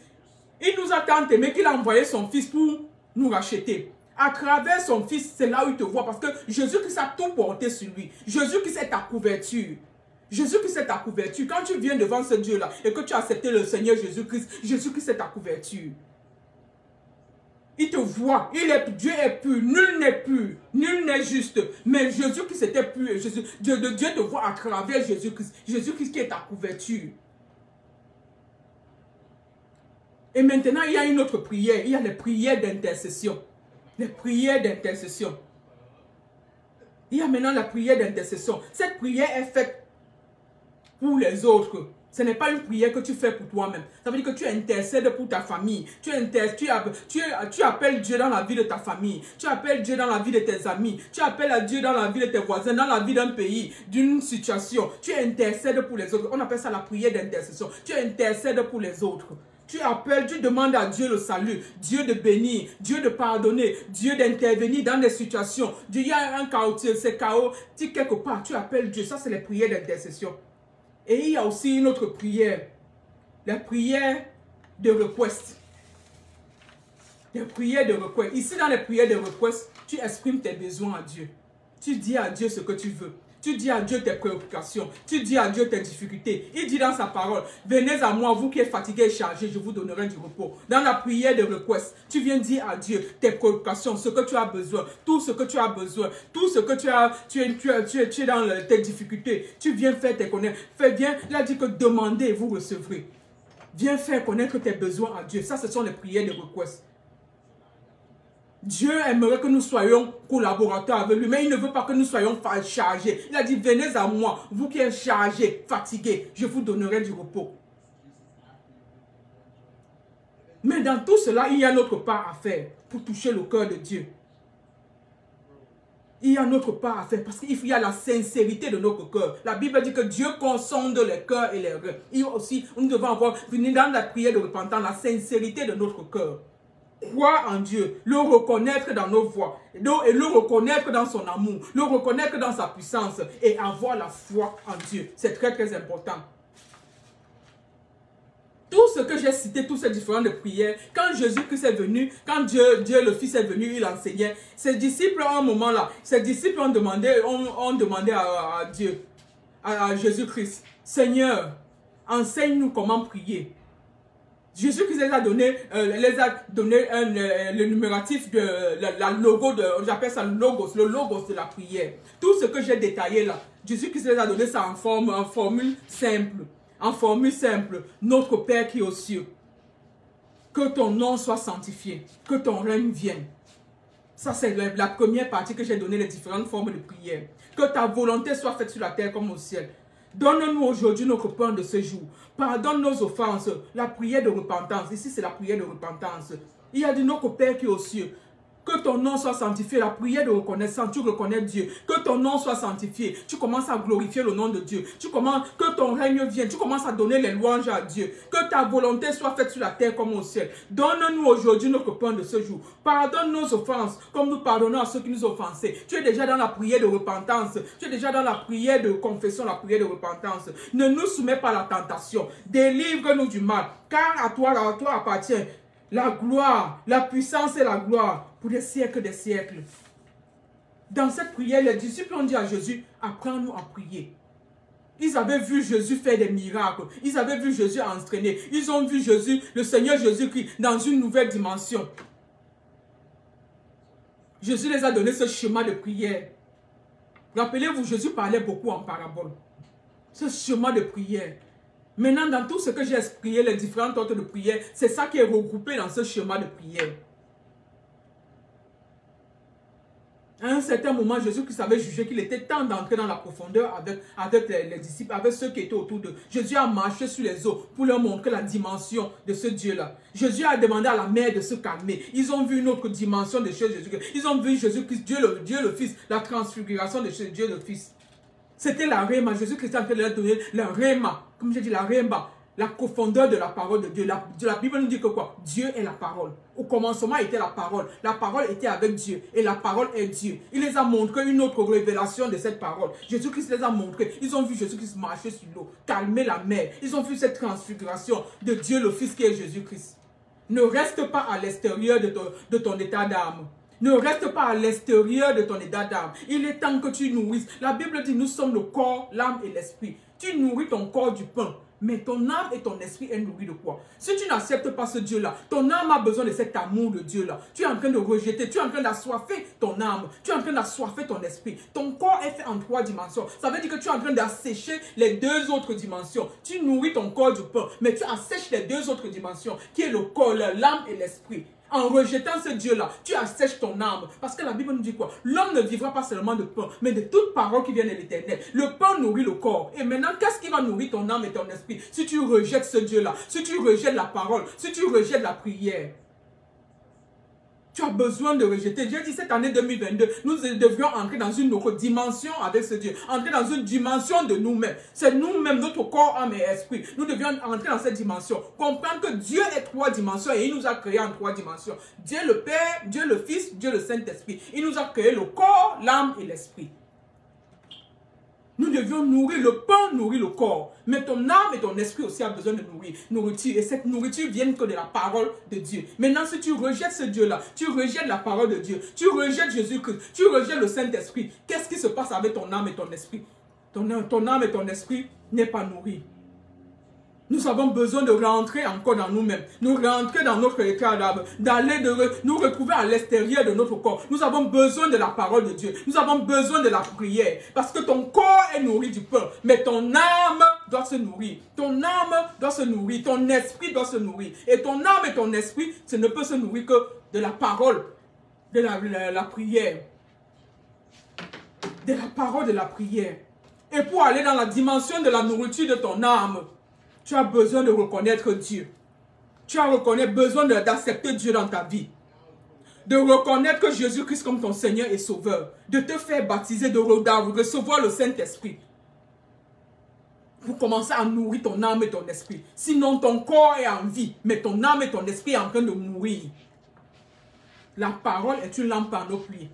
Il nous a tant aimé qu'il a envoyé son Fils pour nous racheter. À travers son Fils, c'est là où il te voit parce que Jésus-Christ a tout porté sur lui. Jésus-Christ est ta couverture. Jésus-Christ est ta couverture. Quand tu viens devant ce Dieu-là et que tu as accepté le Seigneur Jésus-Christ, Jésus-Christ est ta couverture. Il te voit, Dieu est pur, nul n'est pur, nul n'est juste. Mais Jésus-Christ était pur. Dieu te voit à travers Jésus-Christ. Jésus-Christ qui est ta couverture. Et maintenant, il y a une autre prière. Il y a les prières d'intercession. Les prières d'intercession. Il y a maintenant la prière d'intercession. Cette prière est faite pour les autres. Ce n'est pas une prière que tu fais pour toi-même. Ça veut dire que tu intercèdes pour ta famille. Tu appelles Dieu dans la vie de ta famille. Tu appelles Dieu dans la vie de tes amis. Tu appelles Dieu dans la vie de tes voisins, dans la vie d'un pays, d'une situation. Tu intercèdes pour les autres. On appelle ça la prière d'intercession. Tu intercèdes pour les autres. Tu appelles, tu demandes à Dieu le salut, Dieu de bénir, Dieu de pardonner, Dieu d'intervenir dans des situations. Dieu, il y a un chaos, c'est chaotique quelque part. Tu appelles Dieu. Ça, c'est les prières d'intercession. Et il y a aussi une autre prière, la prière de request. Les prières de request. Ici, dans les prières de request, tu exprimes tes besoins à Dieu. Tu dis à Dieu ce que tu veux. Tu dis à Dieu tes préoccupations. Tu dis à Dieu tes difficultés. Il dit dans sa parole, venez à moi, vous qui êtes fatigués et chargés, je vous donnerai du repos. Dans la prière de request, tu viens dire à Dieu tes préoccupations, ce que tu as besoin, tout ce que tu as besoin, tout ce que tu es dans tes difficultés. Tu viens faire tes connaître. Il a dit que demandez, vous recevrez. Viens faire connaître tes besoins à Dieu. Ça, ce sont les prières de request. Dieu aimerait que nous soyons collaborateurs avec lui, mais il ne veut pas que nous soyons chargés. Il a dit, venez à moi, vous qui êtes chargés, fatigués, je vous donnerai du repos. Mais dans tout cela, il y a notre part à faire pour toucher le cœur de Dieu. Il y a notre part à faire parce qu'il y a la sincérité de notre cœur. La Bible dit que Dieu consonde les cœurs et les reins. Et aussi, nous devons avoir, venir dans la prière de repentance, la sincérité de notre cœur. Croire en Dieu, le reconnaître dans nos voies, et le reconnaître dans son amour, le reconnaître dans sa puissance et avoir la foi en Dieu. C'est très très important. Tout ce que j'ai cité, toutes ces différentes prières, quand Jésus-Christ est venu, quand Dieu le Fils est venu, il enseignait. Ses disciples, à un moment là, ses disciples ont demandé à Dieu, à Jésus-Christ, Seigneur, enseigne-nous comment prier. Jésus-Christ les a donné le numératif de la logo de, j'appelle ça le logos de la prière. Tout ce que j'ai détaillé là, Jésus-Christ les a donné ça en formule simple. En formule simple, notre Père qui est aux cieux, que ton nom soit sanctifié, que ton règne vienne. Ça, c'est la première partie que j'ai donné, les différentes formes de prière. Que ta volonté soit faite sur la terre comme au ciel. Donne-nous aujourd'hui notre pain de ce jour. Pardonne nos offenses. La prière de repentance. Ici, c'est la prière de repentance. Il y a dit notre Père qui est aux cieux. Que ton nom soit sanctifié, la prière de reconnaissance, tu reconnais Dieu. Que ton nom soit sanctifié, tu commences à glorifier le nom de Dieu. Que ton règne vienne, tu commences à donner les louanges à Dieu. Que ta volonté soit faite sur la terre comme au ciel. Donne-nous aujourd'hui notre pain de ce jour. Pardonne nos offenses, comme nous pardonnons à ceux qui nous ont offensés. Tu es déjà dans la prière de repentance. Tu es déjà dans la prière de confession, la prière de repentance. Ne nous soumets pas à la tentation. Délivre-nous du mal. Car à toi appartient la gloire, la puissance et la gloire pour des siècles des siècles. Dans cette prière, les disciples ont dit à Jésus, apprends-nous à prier. Ils avaient vu Jésus faire des miracles. Ils avaient vu Jésus entraîner. Ils ont vu Jésus, le Seigneur Jésus-Christ, dans une nouvelle dimension. Jésus les a donné ce chemin de prière. Rappelez-vous, Jésus parlait beaucoup en parabole. Ce chemin de prière. Maintenant, dans tout ce que j'ai expliqué, les différentes sortes de prières, c'est ça qui est regroupé dans ce chemin de prière. À un certain moment, Jésus-Christ avait jugé qu'il était temps d'entrer dans la profondeur avec les disciples, avec ceux qui étaient autour d'eux. Jésus a marché sur les eaux pour leur montrer la dimension de ce Dieu-là. Jésus a demandé à la mer de se calmer. Ils ont vu une autre dimension de Jésus-Christ. Ils ont vu Jésus-Christ, Dieu le Fils, la transfiguration de Dieu le Fils. C'était la réma. Jésus-Christ a fait leur donner la réma. Comme j'ai dit, la réma. La profondeur de la parole de Dieu. La Bible nous dit que quoi? Dieu est la parole. Au commencement était la parole. La parole était avec Dieu. Et la parole est Dieu. Il les a montré une autre révélation de cette parole. Jésus-Christ les a montré. Ils ont vu Jésus-Christ marcher sur l'eau. Calmer la mer. Ils ont vu cette transfiguration de Dieu le Fils qui est Jésus-Christ. Ne reste pas à l'extérieur de ton état d'âme. Ne reste pas à l'extérieur de ton état d'âme. Il est temps que tu nourrisses. La Bible dit, nous sommes le corps, l'âme et l'esprit. Tu nourris ton corps du pain. Mais ton âme et ton esprit est nourri de quoi? Si tu n'acceptes pas ce Dieu-là, ton âme a besoin de cet amour de Dieu-là. Tu es en train de rejeter, tu es en train d'assoiffer ton âme, tu es en train d'assoiffer ton esprit. Ton corps est fait en 3 dimensions. Ça veut dire que tu es en train d'assécher les 2 autres dimensions. Tu nourris ton corps du pain, mais tu assèches les 2 autres dimensions, qui est le corps, l'âme et l'esprit. En rejetant ce Dieu-là, tu assèches ton âme. Parce que la Bible nous dit quoi? L'homme ne vivra pas seulement de pain, mais de toute parole qui vient de l'Éternel. Le pain nourrit le corps. Et maintenant, qu'est-ce qui va nourrir ton âme et ton esprit? Si tu rejettes ce Dieu-là, si tu rejettes la parole, si tu rejettes la prière. Tu as besoin de rejeter. J'ai dit cette année 2022, nous devrions entrer dans une autre dimension avec ce Dieu. Entrer dans une dimension de nous-mêmes. C'est nous-mêmes, notre corps, âme et esprit. Nous devions entrer dans cette dimension. Comprendre que Dieu est 3 dimensions et il nous a créés en 3 dimensions. Dieu le Père, Dieu le Fils, Dieu le Saint-Esprit. Il nous a créé le corps, l'âme et l'esprit. Nous devions nourrir le pain, nourrir le corps. Mais ton âme et ton esprit aussi ont besoin de nourriture. Et cette nourriture vient que de la parole de Dieu. Maintenant, si tu rejettes ce Dieu-là, tu rejettes la parole de Dieu, tu rejettes Jésus-Christ, tu rejettes le Saint-Esprit, qu'est-ce qui se passe avec ton âme et ton esprit? Ton âme et ton esprit n'est pas nourri. Nous avons besoin de rentrer encore dans nous-mêmes, nous rentrer dans notre état d'âme, d'aller nous retrouver à l'extérieur de notre corps. Nous avons besoin de la parole de Dieu, nous avons besoin de la prière, parce que ton corps est nourri du pain, mais ton âme doit se nourrir. Ton âme doit se nourrir, ton esprit doit se nourrir. Et ton âme et ton esprit, ça ne peut se nourrir que de la parole, de la prière. De la parole de la prière. Et pour aller dans la dimension de la nourriture de ton âme, tu as besoin de reconnaître Dieu. Tu as besoin d'accepter Dieu dans ta vie. de reconnaître que Jésus-Christ comme ton Seigneur et Sauveur, de te faire baptiser, de recevoir le Saint-Esprit, pour commencer à nourrir ton âme et ton esprit. Sinon, ton corps est en vie, mais ton âme et ton esprit sont en train de mourir. La parole est une lampe à nos pieds.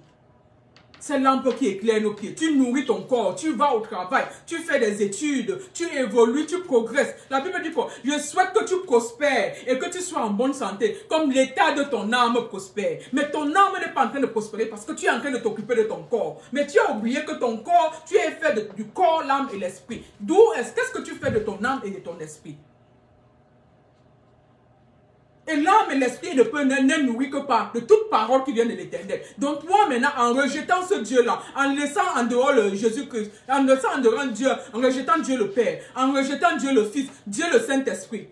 C'est lampe qui éclaire nos pieds. Tu nourris ton corps, tu vas au travail, tu fais des études, tu évolues, tu progresses. La Bible dit quoi? Je souhaite que tu prospères et que tu sois en bonne santé, comme l'état de ton âme prospère. Mais ton âme n'est pas en train de prospérer parce que tu es en train de t'occuper de ton corps. Mais tu as oublié que ton corps, tu es fait du corps, l'âme et l'esprit. D'où qu'est-ce que tu fais de ton âme et de ton esprit? Et l'âme et l'esprit ne peuvent ne nourrir que par de toute parole qui vient de l'Éternel. Donc toi maintenant, en rejetant ce Dieu-là, en laissant en dehors le Jésus-Christ, en laissant en dehors Dieu, en rejetant Dieu le Père, en rejetant Dieu le Fils, Dieu le Saint-Esprit,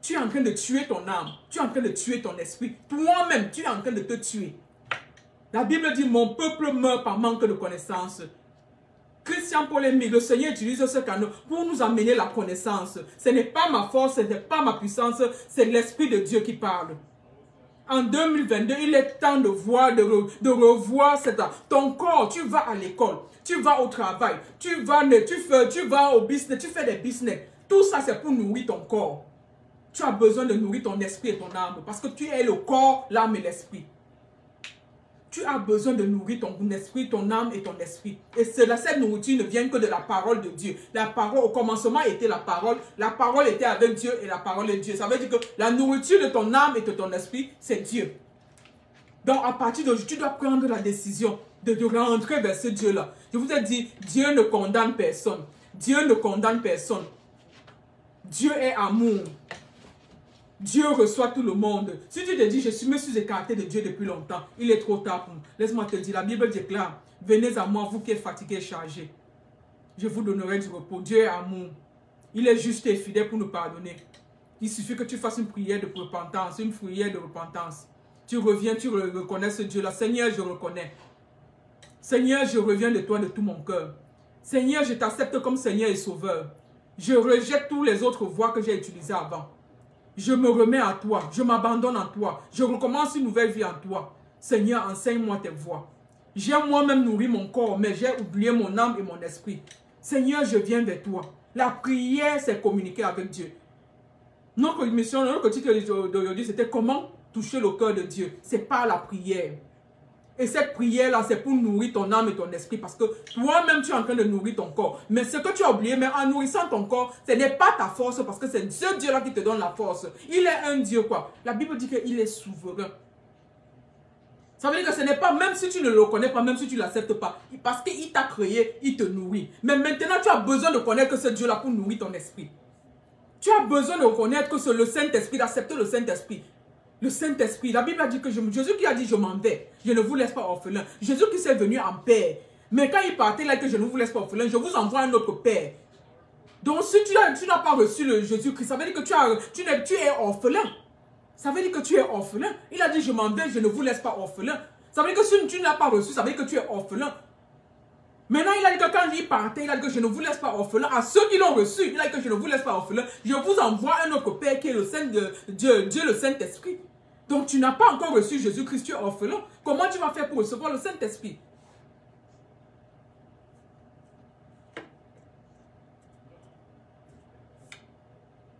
tu es en train de tuer ton âme, tu es en train de tuer ton esprit. Toi-même, tu es en train de te tuer. La Bible dit, mon peuple meurt par manque de connaissance. Christian Polémique, le Seigneur utilise ce canot pour nous amener la connaissance. Ce n'est pas ma force, ce n'est pas ma puissance, c'est l'Esprit de Dieu qui parle. En 2022, il est temps de voir, de revoir ton corps. Tu vas à l'école, tu vas au travail, tu vas au business, tu fais des business. Tout ça, c'est pour nourrir ton corps. Tu as besoin de nourrir ton esprit et ton âme parce que tu es le corps, l'âme et l'esprit. Tu as besoin de nourrir ton esprit, ton âme et ton esprit. Et cette nourriture ne vient que de la parole de Dieu. La parole, au commencement, était la parole était avec Dieu et la parole est Dieu. Ça veut dire que la nourriture de ton âme et de ton esprit, c'est Dieu. Donc, à partir d'aujourd'hui, tu dois prendre la décision de rentrer vers ce Dieu-là. Je vous ai dit, Dieu ne condamne personne. Dieu ne condamne personne. Dieu est amour. Dieu reçoit tout le monde. Si tu te dis, me suis écarté de Dieu depuis longtemps, il est trop tard pour moi. Laisse-moi te dire, la Bible déclare, venez à moi, vous qui êtes fatigués et chargés. Je vous donnerai du repos. Dieu est amour. Il est juste et fidèle pour nous pardonner. Il suffit que tu fasses une prière de repentance, une prière de repentance. Tu reviens, tu reconnais ce Dieu-là. Seigneur, je reconnais. Seigneur, je reviens de toi de tout mon cœur. Seigneur, je t'accepte comme Seigneur et Sauveur. Je rejette toutes les autres voies que j'ai utilisées avant. Je me remets à toi, je m'abandonne en toi, je recommence une nouvelle vie en toi. Seigneur, enseigne-moi tes voies. J'ai moi-même nourri mon corps, mais j'ai oublié mon âme et mon esprit. Seigneur, je viens vers toi. La prière, c'est communiquer avec Dieu. Notre mission, notre titre d'aujourd'hui, c'était comment toucher le cœur de Dieu. C'est par la prière. Et cette prière-là, c'est pour nourrir ton âme et ton esprit. Parce que toi-même, tu es en train de nourrir ton corps. Mais ce que tu as oublié, mais en nourrissant ton corps, ce n'est pas ta force. Parce que c'est ce Dieu-là qui te donne la force. Il est un Dieu, quoi. La Bible dit qu'il est souverain. Ça veut dire que ce n'est pas, même si tu ne le connais pas, même si tu ne l'acceptes pas. Parce qu'il t'a créé, il te nourrit. Mais maintenant, tu as besoin de connaître que ce Dieu-là pour nourrir ton esprit. Tu as besoin de connaître que c'est le Saint-Esprit, d'accepter le Saint-Esprit. Le Saint-Esprit, la Bible a dit que Jésus qui a dit je m'en vais, je ne vous laisse pas orphelin. Jésus qui s'est venu en Père. Mais quand il partait là que je ne vous laisse pas orphelin, je vous envoie un autre Père. Donc si tu n'as pas reçu le Jésus-Christ, ça veut dire que tu es orphelin. Ça veut dire que tu es orphelin. Il a dit je m'en vais, je ne vous laisse pas orphelin. Ça veut dire que si tu n'as pas reçu, ça veut dire que tu es orphelin. Maintenant, il a dit que quand il partait, il a dit que je ne vous laisse pas orphelin. À ceux qui l'ont reçu, il a dit que je ne vous laisse pas orphelin. Je vous envoie un autre Père qui est le Saint de Dieu, le Saint-Esprit. Donc, tu n'as pas encore reçu Jésus-Christ, tu es orphelin. Comment tu vas faire pour recevoir le Saint-Esprit?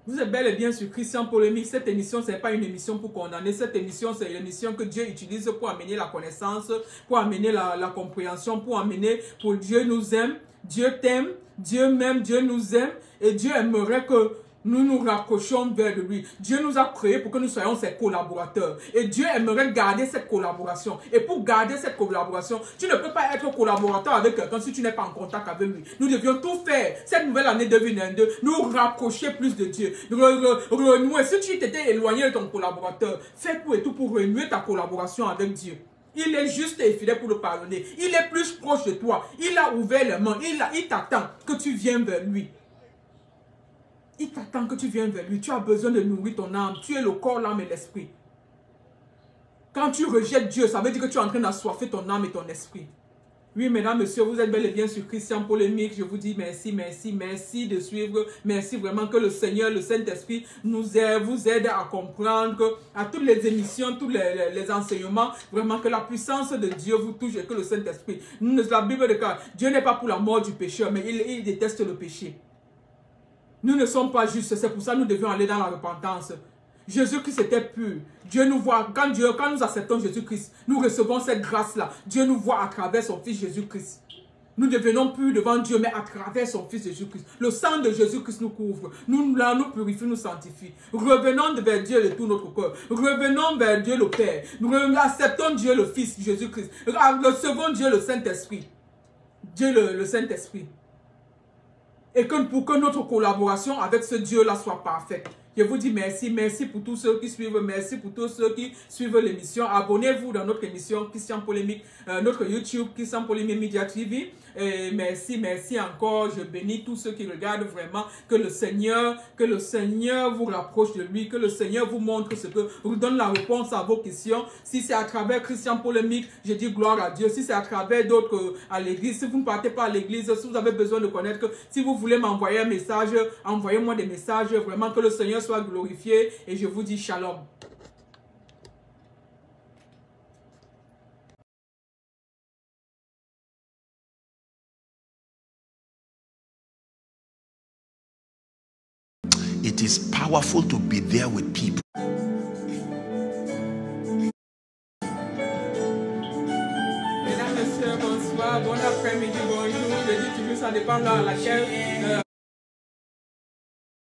Vous êtes bel et bien sur Christian Polémique. Cette émission, ce n'est pas une émission pour condamner. Cette émission, c'est une émission que Dieu utilise pour amener la connaissance, pour amener la compréhension, pour Dieu nous aime, Dieu t'aime, Dieu m'aime, Dieu nous aime. Et Dieu aimerait que nous nous rapprochions vers lui. Dieu nous a créés pour que nous soyons ses collaborateurs. Et Dieu aimerait garder cette collaboration. Et pour garder cette collaboration, tu ne peux pas être collaborateur avec quelqu'un si tu n'es pas en contact avec lui. Nous devions tout faire, cette nouvelle année 2022, nous rapprocher plus de Dieu. Renouer. Si tu t'étais éloigné de ton collaborateur, fais tout et tout pour renouer ta collaboration avec Dieu. Il est juste et fidèle pour le pardonner. Il est plus proche de toi. Il a ouvert les mains. Il t'attend que tu viennes vers lui. Il t'attend que tu viennes vers lui. Tu as besoin de nourrir ton âme. Tu es le corps, l'âme et l'esprit. Quand tu rejettes Dieu, ça veut dire que tu es en train d'assoiffer ton âme et ton esprit. Oui, mesdames, messieurs, vous êtes bel et bien sur Christian Polémique. Je vous dis merci, merci, merci de suivre. Merci vraiment que le Seigneur, le Saint-Esprit vous aide à comprendre à toutes les émissions, tous les enseignements. Vraiment que la puissance de Dieu vous touche et que le Saint-Esprit. La Bible déclare, Dieu n'est pas pour la mort du pécheur, mais il déteste le péché. Nous ne sommes pas justes, c'est pour ça que nous devons aller dans la repentance. Jésus-Christ était pur. Dieu nous voit. Quand nous acceptons Jésus-Christ, nous recevons cette grâce-là. Dieu nous voit à travers son Fils Jésus-Christ. Nous devenons purs devant Dieu, mais à travers son Fils Jésus-Christ. Le sang de Jésus-Christ nous couvre. Nous purifie, nous sanctifie. Revenons vers Dieu de tout notre cœur. Revenons vers Dieu le Père. Nous acceptons Dieu le Fils Jésus-Christ. Recevons Dieu le Saint-Esprit. Dieu le Saint-Esprit. Et pour que notre collaboration avec ce Dieu-là soit parfaite. Je vous dis merci, merci pour tous ceux qui suivent, merci pour tous ceux qui suivent l'émission. Abonnez-vous dans notre émission Christian Polémique, notre YouTube Christian Polémique Media TV. Et merci, merci encore. Je bénis tous ceux qui regardent vraiment. Que le Seigneur vous rapproche de lui, que le Seigneur vous montre vous donne la réponse à vos questions. Si c'est à travers Christian Polémique, je dis gloire à Dieu. Si c'est à travers d'autres à l'église, si vous ne partez pas à l'église, si vous avez besoin de connaître, si vous voulez m'envoyer un message, envoyez-moi des messages. Vraiment que le Seigneur soit glorifié et je vous dis shalom. It is powerful to be there with people. Mesdames, messieurs, bonsoir, bon après-midi, bonjour. Je dis toujours, ça dépend de laquelle